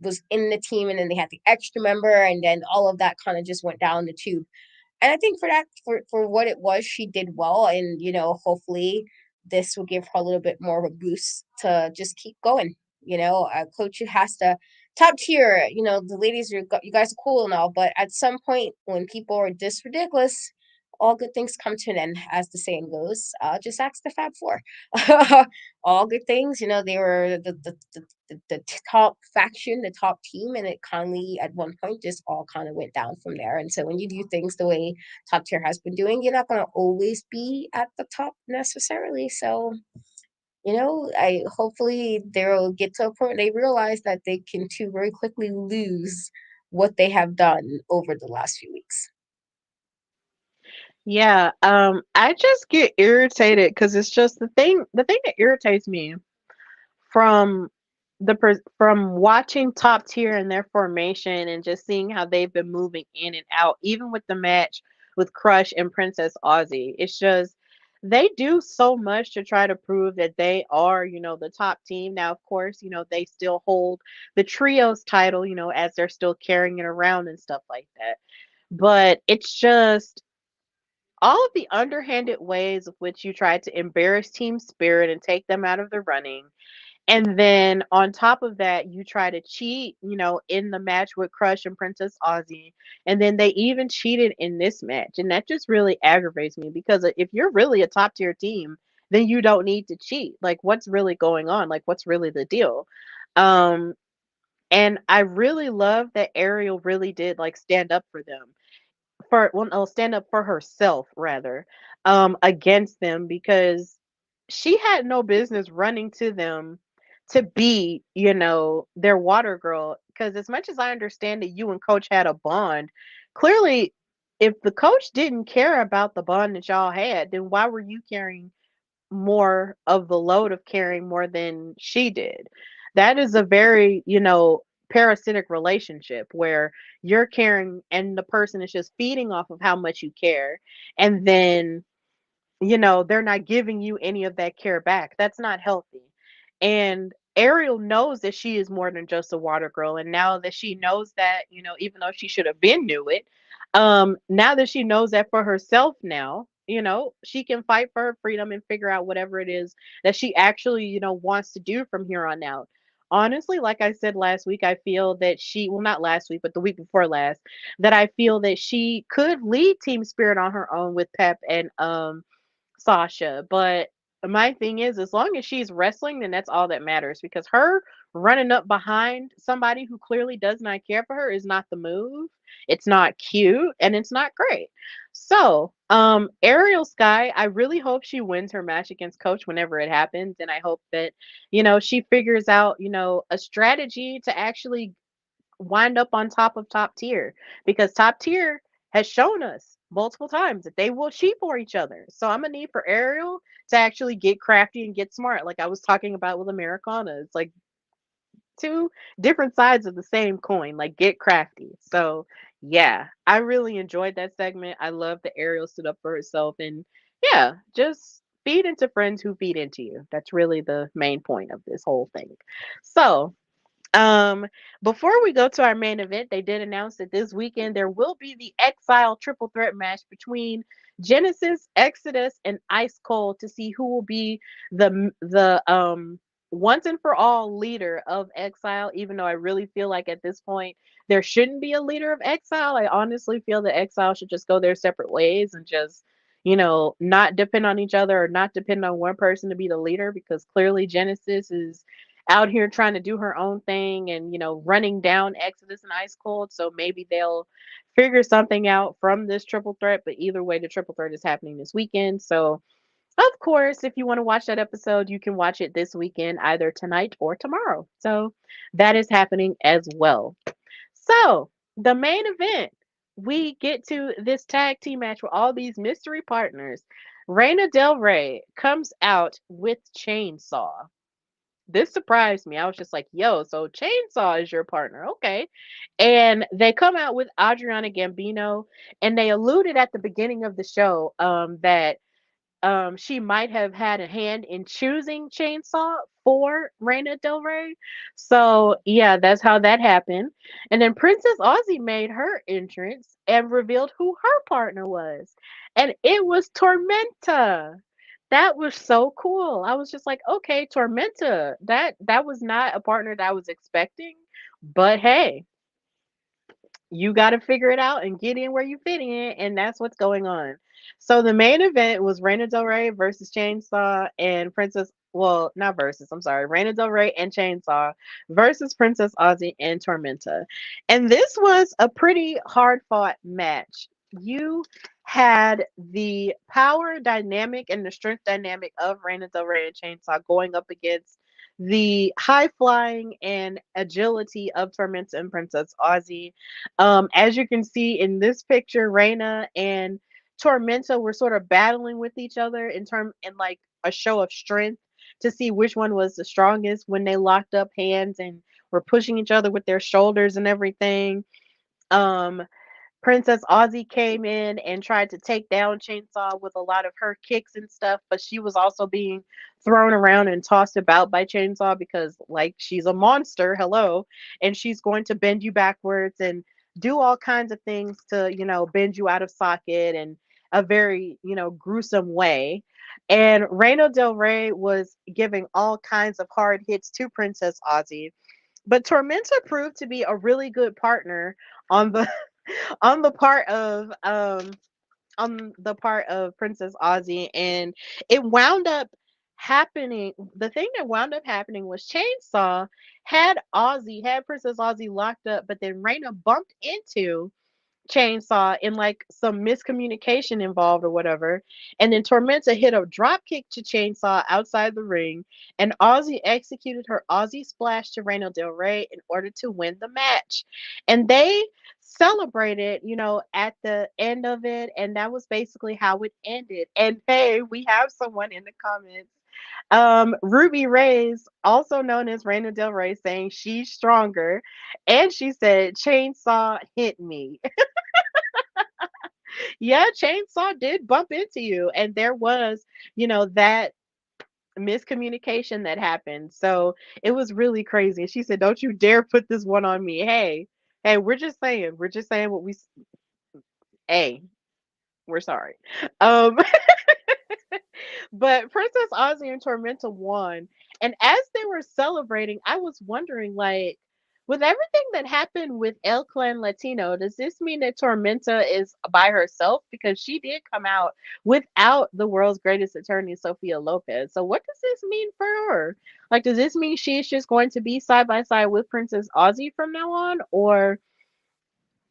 was in the team, and then they had the extra member, and then all of that kind of just went down the tube. And I think for that, for what it was, she did well, and hopefully this will give her a little bit more of a boost to just keep going. A coach who has to top tier. The ladies, you guys are cool and all, but at some point when people are this ridiculous, all good things come to an end, as the saying goes. Just ask the Fab Four. All good things, they were the top faction, the top team, and it kindly at one point just all kind of went down from there. And so when you do things the way top tier has been doing, you're not going to always be at the top necessarily. So I hopefully they'll get to a point they realize that they can too very quickly lose what they have done over the last few weeks. Yeah, I just get irritated because it's just the thing that irritates me from from watching top tier and their formation and just seeing how they've been moving in and out, even with the match with Crush and Princess Aussie. It's just they do so much to try to prove that they are, the top team. Now, of course, they still hold the trios title, as they're still carrying it around and stuff like that. But it's just all of the underhanded ways of which you try to embarrass team spirit and take them out of the running, and then on top of that, you try to cheat, in the match with Crush and Princess Aussie. And then they even cheated in this match. And that just really aggravates me because if you're really a top tier team, then you don't need to cheat. Like, what's really going on? Like, what's really the deal? Um, and I really love that Ariel really did like stand up for them, for well, no, stand up for herself rather, against them, because she had no business running to them to be, their water girl. Because as much as I understand that you and Coach had a bond, clearly, if the coach didn't care about the bond that y'all had, then why were you carrying more of the load of carrying more than she did? That is a very, parasitic relationship where you're caring and the person is just feeding off of how much you care. And then, they're not giving you any of that care back. That's not healthy. And Ariel knows that she is more than just a water girl. And now that she knows that, even though she should have been knew it, now that she knows that for herself now, she can fight for her freedom and figure out whatever it is that she actually, wants to do from here on out. Honestly, like I said last week, I feel that well, not last week, but the week before last, that I feel that she could lead Team Spirit on her own with Pep and Sasha. But my thing is, as long as she's wrestling, then that's all that matters, because her running up behind somebody who clearly does not care for her is not the move. It's not cute and it's not great. So, Ariel Sky, I really hope she wins her match against Coach whenever it happens. And I hope that, she figures out, a strategy to actually wind up on top of top tier, because top tier has shown us multiple times that they will cheat for each other. So I'm gonna need for Ariel to actually get crafty and get smart, like I was talking about with Americana. It's like two different sides of the same coin. Like, get crafty. So yeah, I really enjoyed that segment. I love that Ariel stood up for herself, and yeah, just feed into friends who feed into you. That's really the main point of this whole thing. So um, before we go to our main event, they did announce that this weekend there will be the Exile triple threat match between Genesis, Exodus, and Ice Cold to see who will be the once and for all leader of Exile. Even though I really feel like at this point there shouldn't be a leader of Exile. I honestly feel that Exile should just go their separate ways and just, not depend on each other or not depend on one person to be the leader, because clearly Genesis is out here trying to do her own thing and, running down Exodus and Ice Cold. So maybe they'll figure something out from this triple threat. But either way, the triple threat is happening this weekend. So, of course, if you want to watch that episode, you can watch it this weekend, either tonight or tomorrow. So that is happening as well. So, the main event, we get to this tag team match with all these mystery partners. Reina Del Rey comes out with Chainsaw. This surprised me. I was just like, yo, so Chainsaw is your partner. Okay. And they come out with Adriana Gambino, and they alluded at the beginning of the show that she might have had a hand in choosing Chainsaw for Reina Del Rey. So yeah, that's how that happened. And then Princess Aussie made her entrance and revealed who her partner was. And it was Tormenta. That was so cool. I was just like, okay, Tormenta. That was not a partner that I was expecting. But hey, you got to figure it out and get in where you fit in, and that's what's going on. So the main event was Reina Del Rey versus Chainsaw and Princess. Well, not versus. I'm sorry, Reina Del Rey and Chainsaw versus Princess Aussie and Tormenta, and this was a pretty hard fought match. You had the power dynamic and the strength dynamic of Reina Del Rey and Chainsaw going up against the high flying and agility of Tormenta and Princess Aussie. As you can see in this picture, Reina and Tormenta were sort of battling with each other in like a show of strength to see which one was the strongest when they locked up hands and were pushing each other with their shoulders and everything. Um, Princess Aussie came in and tried to take down Chainsaw with a lot of her kicks and stuff, but she was also being thrown around and tossed about by Chainsaw because, like, she's a monster, hello, and she's going to bend you backwards and do all kinds of things to, bend you out of socket in a very, gruesome way. And Reina Del Rey was giving all kinds of hard hits to Princess Aussie. But Tormenta proved to be a really good partner on the on the part of Princess Aussie, and it wound up happening. The thing that wound up happening was Chainsaw had Princess Aussie locked up, but then Raina bumped into Chainsaw in like some miscommunication involved or whatever. And then Tormenta hit a drop kick to Chainsaw outside the ring, and Aussie executed her Aussie splash to Reina Del Rey in order to win the match. And they celebrated, at the end of it, and that was basically how it ended. And hey, we have someone in the comments. Ruby Reyes, also known as Reina Del Rey, saying she's stronger, and she said, "Chainsaw hit me." Yeah, Chainsaw did bump into you, and there was, that miscommunication that happened. So it was really crazy. And she said, "Don't you dare put this one on me." Hey, we're just saying what we. Hey, we're sorry. Um, But Princess Aussie and Tormenta won. And as they were celebrating, I was wondering, like, with everything that happened with El Clan Latino, does this mean that Tormenta is by herself? Because she did come out without the world's greatest attorney, Sophia Lopez. So what does this mean for her? Like, does this mean she's just going to be side by side with Princess Aussie from now on? Or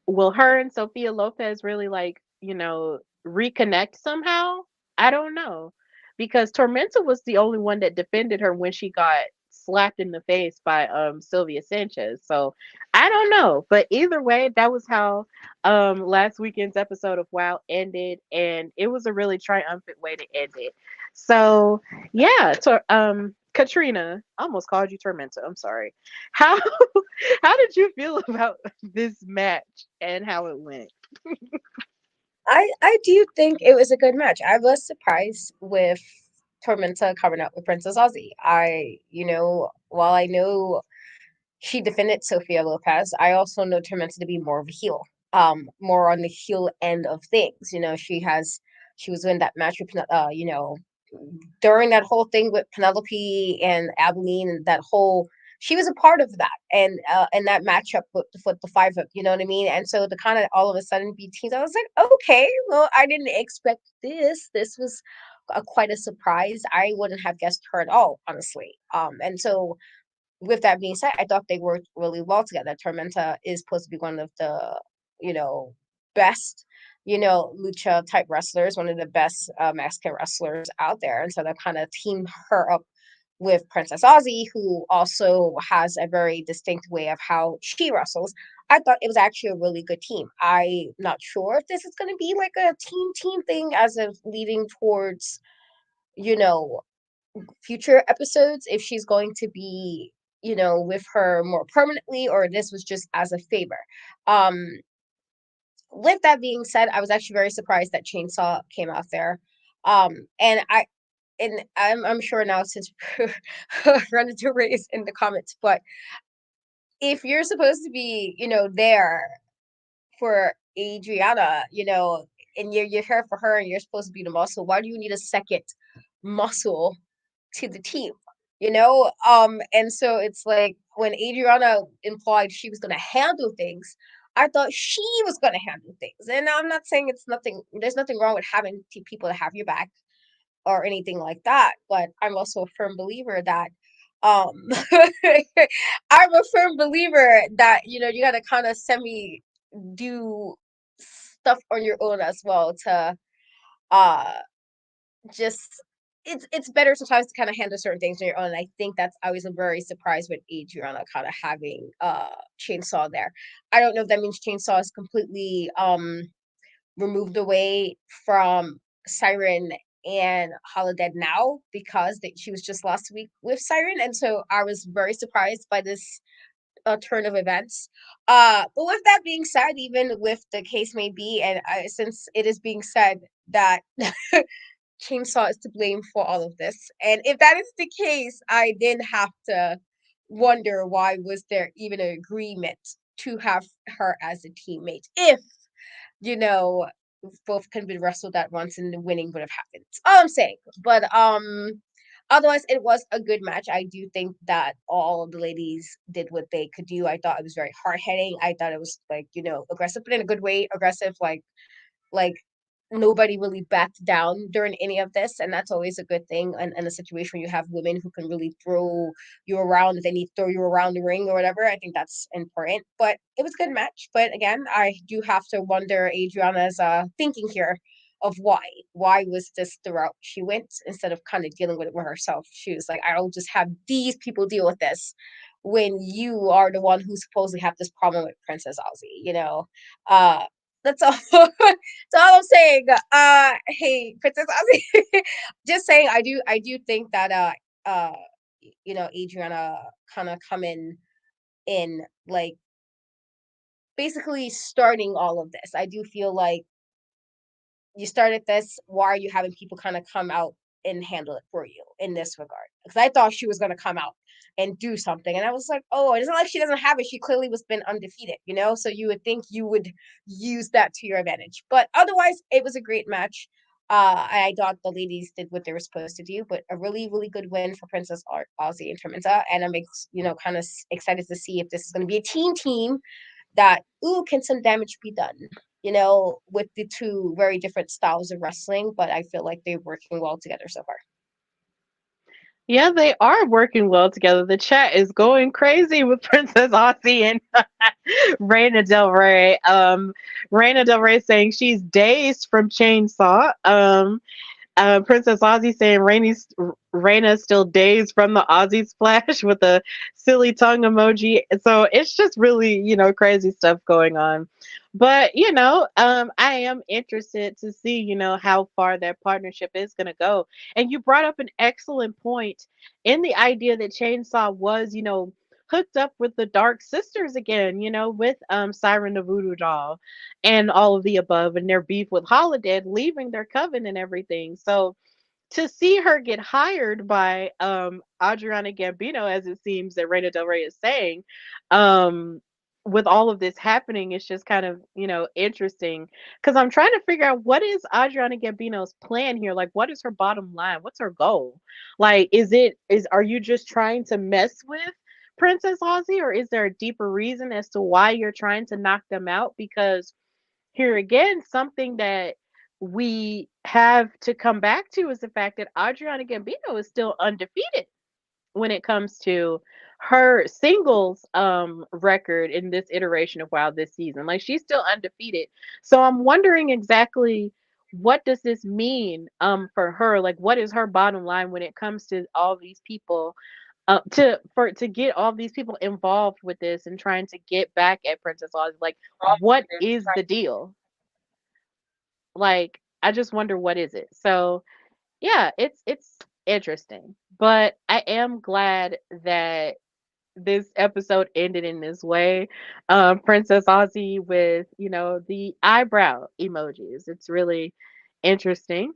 will her and Sophia Lopez really, like, reconnect somehow? I don't know. Because Tormenta was the only one that defended her when she got slapped in the face by Sylvia Sanchez. So I don't know, but either way, that was how last weekend's episode of WoW ended, and it was a really triumphant way to end it. So yeah, Katrina, I almost called you Tormenta. I'm sorry. How how did you feel about this match and how it went? I do think it was a good match. I was surprised with Tormenta coming out with Princess Aussie. While I know she defended Sophia Lopez, I also know Tormenta to be more of a heel, more on the heel end of things. She was in that match with, during that whole thing with Penelope and Abilene, and that whole, she was a part of that, and that matchup with the five of, you know what I mean. And so to kind of all of a sudden be teams, I was like, okay, well, I didn't expect this. This was quite a surprise. I wouldn't have guessed her at all, honestly. And so with that being said, I thought they worked really well together. Tormenta is supposed to be one of the, best, lucha type wrestlers, one of the best Mexican wrestlers out there. And so they kind of team her up with Princess Aussie, who also has a very distinct way of how she wrestles. I thought it was actually a really good team. I'm not sure if this is going to be like a team thing as of leading towards, you know, future episodes, if she's going to be, with her more permanently, or this was just as a favor. Um, with that being said, I was actually very surprised that Chainsaw came out there. And I'm sure now, since run into race in the comments, but if you're supposed to be, there for Adriana, and you're here for her and you're supposed to be the muscle, why do you need a second muscle to the team? And so it's like when Adriana implied she was going to handle things, I thought she was going to handle things. And I'm not saying there's nothing wrong with having people to have your back or anything like that, but I'm also a firm believer that um I'm a firm believer that you got to kind of semi do stuff on your own as well to uh just it's better sometimes to kind of handle certain things on your own. And I think that's, I was very surprised with Adriana kind of having Chainsaw there. I don't know if that means Chainsaw is completely removed away from Siren and Holodead now, because she was just last week with Siren, and so I was very surprised by this turn of events. But with that being said, even with the case may be, and since it is being said that Chainsaw is to blame for all of this, and if that is the case, I then have to wonder, why was there even an agreement to have her as a teammate if, you know, both can be wrestled at once and the winning would have happened. That's all I'm saying. But otherwise it was a good match. I do think that all the ladies did what they could do. I thought it was very hard hitting. I thought it was like, aggressive, but in a good way, aggressive, like nobody really backed down during any of this, and that's always a good thing. And in a situation where you have women who can really throw you around, if they need to throw you around the ring or whatever, I think that's important. But it was a good match. But again, I do have to wonder Adriana's thinking here of why was this the route she went, instead of kind of dealing with it with herself. She was like, I'll just have these people deal with this, when you are the one who supposedly have this problem with Princess Aussie. uh that's all. That's all I'm saying. Hey, Princess Aussie. Just saying, I do think that uh, Adriana kind of come in like basically starting all of this. I do feel like you started this. Why are you having people kind of come out and handle it for you in this regard? Because I thought she was going to come out and do something, and I was like, oh, it's not like she doesn't have it. She clearly was been undefeated, so you would think you would use that to your advantage. But otherwise, it was a great match. I thought the ladies did what they were supposed to do, but a really, really good win for Princess Aussie and Tormenta. And I'm kind of excited to see if this is going to be a team that, can some damage be done? With the two very different styles of wrestling, but I feel like they're working well together so far. Yeah, they are working well together. The chat is going crazy with Princess Aussie and Reina Del Rey. Reina Del Rey saying she's dazed from Chainsaw. Princess Aussie saying Raina's still dazed from the Aussie splash with a silly tongue emoji. So it's just really, crazy stuff going on. But, I am interested to see, how far that partnership is going to go. And you brought up an excellent point in the idea that Chainsaw was, hooked up with the Dark Sisters again, with Siren the Voodoo Doll and all of the above, and their beef with Holiday leaving their coven and everything. So to see her get hired by Adriana Gambino, as it seems that Reina Del Rey is saying, with all of this happening, it's just kind of, interesting, because I'm trying to figure out what is Adriana Gambino's plan here. Like, what is her bottom line? What's her goal? Like, are you just trying to mess with Princess Aussie, or is there a deeper reason as to why you're trying to knock them out? Because here again, something that we have to come back to is the fact that Adriana Gambino is still undefeated when it comes to her singles record in this iteration of WoW this season. Like, she's still undefeated. So I'm wondering exactly, what does this mean for her? Like, what is her bottom line when it comes to all these people, to get all these people involved with this and trying to get back at Princess Aussie? Like, what is the deal? Like, I just wonder, what is it? So yeah, it's interesting. But I am glad that this episode ended in this way. Princess Aussie with, the eyebrow emojis. It's really interesting.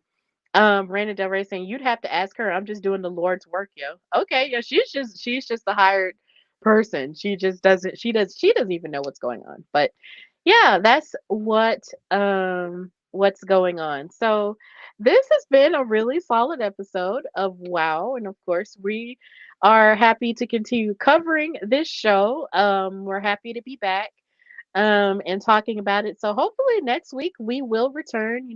Brandon Del Rey saying, you'd have to ask her. I'm just doing the Lord's work, yo. Okay, yeah, she's just the hired person. She doesn't even know what's going on. But yeah, that's what's going on. So this has been a really solid episode of WoW, and of course we are happy to continue covering this show. We're happy to be back and talking about it. So hopefully next week we will return,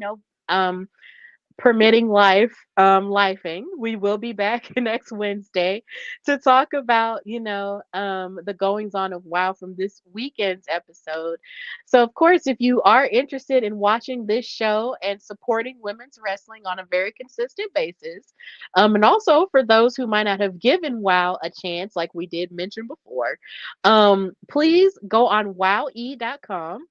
permitting life, lifing. We will be back next Wednesday to talk about, the goings on of WoW from this weekend's episode. So, of course, if you are interested in watching this show and supporting women's wrestling on a very consistent basis, and also for those who might not have given WoW a chance, like we did mention before, please go on wowe.com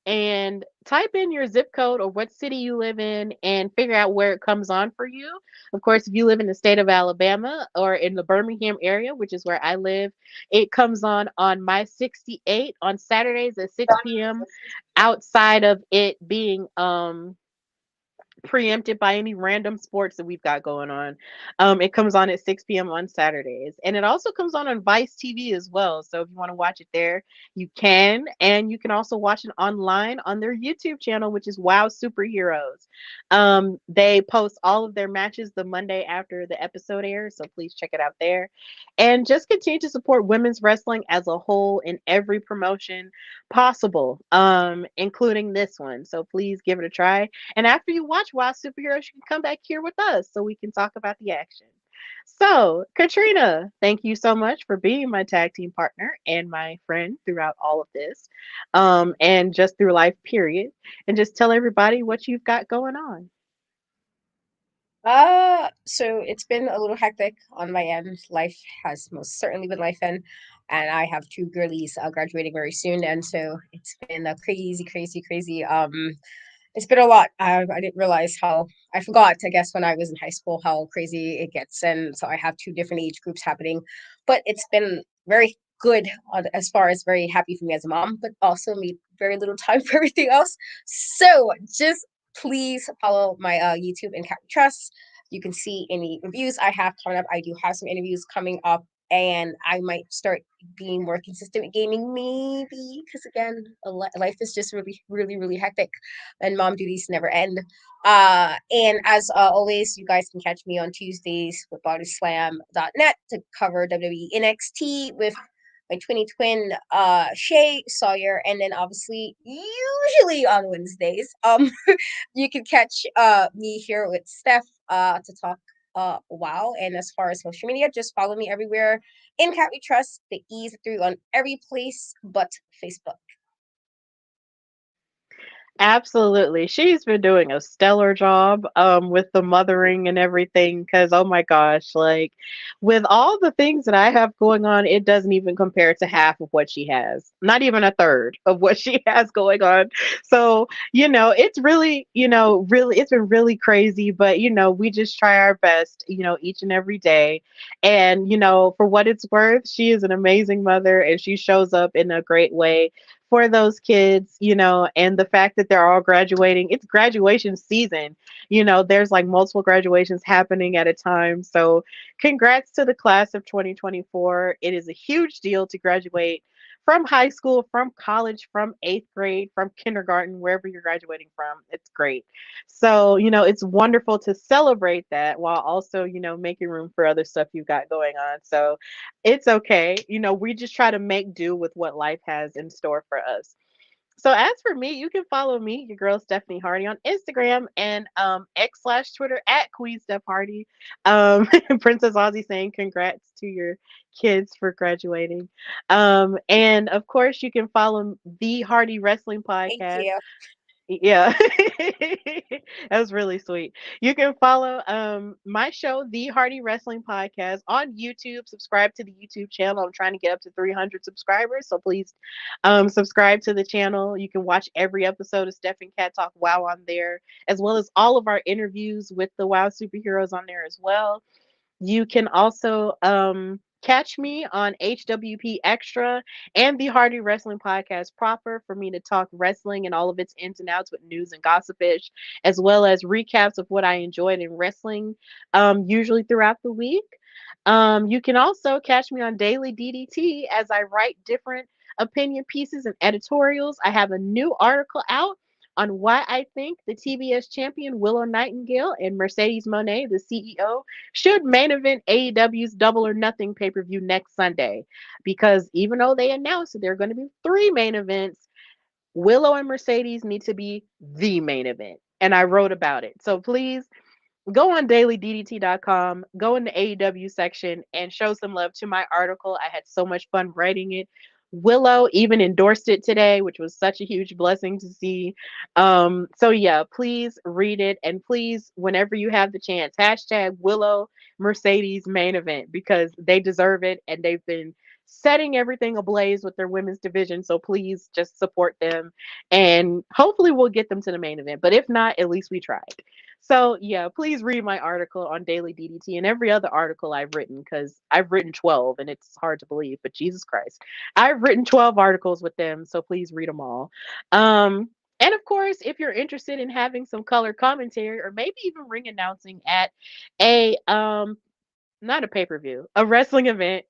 and type in your zip code or what city you live in and figure out where it comes on for you. Of course, if you live in the state of Alabama or in the Birmingham area, which is where I live, it comes on my 68 on Saturdays at 6 p.m. outside of it being preempted by any random sports that we've got going on. It comes on at 6 p.m. on Saturdays. And it also comes on Vice TV as well. So if you want to watch it there, you can. And you can also watch it online on their YouTube channel, which is Wow Superheroes. They post all of their matches the Monday after the episode airs. So please check it out there. And just continue to support women's wrestling as a whole in every promotion possible, including this one. So please give it a try. And after you watch Wild Superheroes, you can come back here with us so we can talk about the action. So, Katrina, thank you so much for being my tag team partner and my friend throughout all of this, and just through life, period. And just tell everybody what you've got going on. So it's been a little hectic on my end. Life has most certainly been life and I have two girlies graduating very soon, and so it's been a crazy, crazy, crazy. It's been a lot. I didn't realize how I forgot. I guess when I was in high school, how crazy it gets, and so I have two different age groups happening. But it's been very good as far as very happy for me as a mom, but also made very little time for everything else. So just please follow my YouTube and Cat Trust. You can see any reviews I have coming up. I do have some interviews coming up, and I might start being more consistent with gaming, maybe, because again, life is just really, really, really hectic, and mom duties never end. And as always, you guys can catch me on Tuesdays with bodyslam.net to cover WWE NXT with my twin Shay Sawyer, and then obviously usually on Wednesdays you can catch me here with Steph to talk WoW. And as far as social media, just follow me everywhere in Cat We Trust. The E's through on every place but Facebook. Absolutely. She's been doing a stellar job with the mothering and everything cuz oh my gosh, like with all the things that I have going on, it doesn't even compare to half of what she has. Not even a third of what she has going on. So, it's really, really it's been really crazy, but we just try our best, each and every day. And, for what it's worth, she is an amazing mother and she shows up in a great way for those kids, and the fact that they're all graduating. It's graduation season. There's like multiple graduations happening at a time. So, congrats to the class of 2024. It is a huge deal to graduate from high school, from college, from eighth grade, from kindergarten, wherever you're graduating from. It's great. So, it's wonderful to celebrate that while also, making room for other stuff you've got going on. So, it's okay. We just try to make do with what life has in store for us. So as for me, you can follow me, your girl Stephanie Hardy, on Instagram and X/Twitter at Queen Steph Hardy. Princess Aussie saying congrats to your kids for graduating. And of course, you can follow the Hardy Wrestling Thank Podcast. you. Yeah. That was really sweet. You can follow my show, The Hardy Wrestling Podcast, on YouTube. Subscribe to the YouTube channel. I'm trying to get up to 300 subscribers, so please subscribe to the channel. You can watch every episode of Steph and Cat Talk WoW on there, as well as all of our interviews with the WoW superheroes on there as well. You can also catch me on HWP Extra and the Hardy Wrestling Podcast proper for me to talk wrestling and all of its ins and outs with news and gossipish, as well as recaps of what I enjoyed in wrestling, usually throughout the week. You can also catch me on Daily DDT as I write different opinion pieces and editorials. I have a new article out on why I think the TBS champion Willow Nightingale and Mercedes Monet, the CEO, should main event AEW's Double or Nothing pay per view next Sunday. Because even though they announced that there are going to be three main events, Willow and Mercedes need to be the main event. And I wrote about it. So please go on dailyddt.com, go in the AEW section, and show some love to my article. I had so much fun writing it. Willow even endorsed it today, which was such a huge blessing to see. So yeah, please read it, and please, whenever you have the chance, hashtag Willow Mercedes main event because they deserve it, and they've been setting everything ablaze with their women's division. So please just support them, and hopefully we'll get them to the main event. But if not, at least we tried. So yeah, please read my article on Daily DDT and every other article I've written because I've written 12 and it's hard to believe, but Jesus Christ. I've written 12 articles with them, so please read them all. And of course, if you're interested in having some color commentary or maybe even ring announcing at a not a pay-per-view, a wrestling event.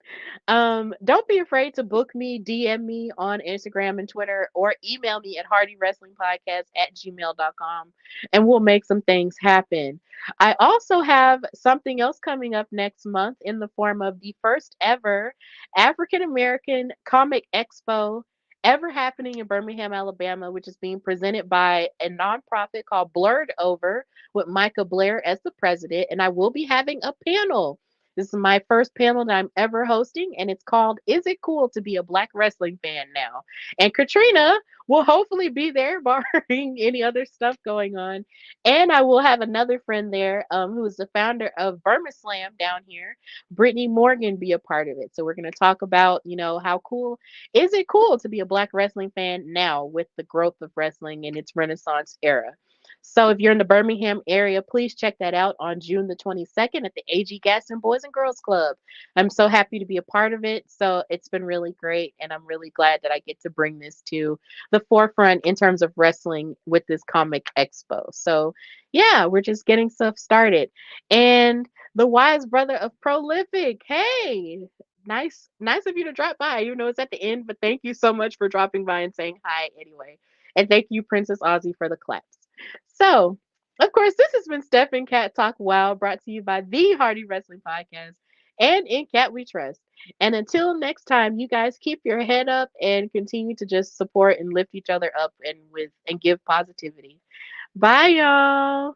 Don't be afraid to book me, DM me on Instagram and Twitter, or email me at hardywrestlingpodcast@gmail.com and we'll make some things happen. I also have something else coming up next month in the form of the first ever African American Comic Expo ever happening in Birmingham, Alabama, which is being presented by a nonprofit called Blurred Over with Micah Blair as the president. And I will be having a panel. This is my first panel that I'm ever hosting, and it's called Is It Cool to Be a Black Wrestling Fan Now? And Katrina will hopefully be there, barring any other stuff going on. And I will have another friend there who is the founder of Burma Slam down here, Brittany Morgan, be a part of it. So we're going to talk about, how cool is it cool to be a Black wrestling fan now with the growth of wrestling in its Renaissance era. So if you're in the Birmingham area, please check that out on June the 22nd at the AG Gaston Boys and Girls Club. I'm so happy to be a part of it. So it's been really great. And I'm really glad that I get to bring this to the forefront in terms of wrestling with this comic expo. So yeah, we're just getting stuff started. And the wise brother of Prolific, hey, nice of you to drop by. You know it's at the end, but thank you so much for dropping by and saying hi anyway. And thank you, Princess Aussie, for the claps. So, of course, this has been Steph and Cat Talk Wow, brought to you by the Hardy Wrestling Podcast and In Cat We Trust. And until next time, you guys keep your head up and continue to just support and lift each other up and give positivity. Bye, y'all.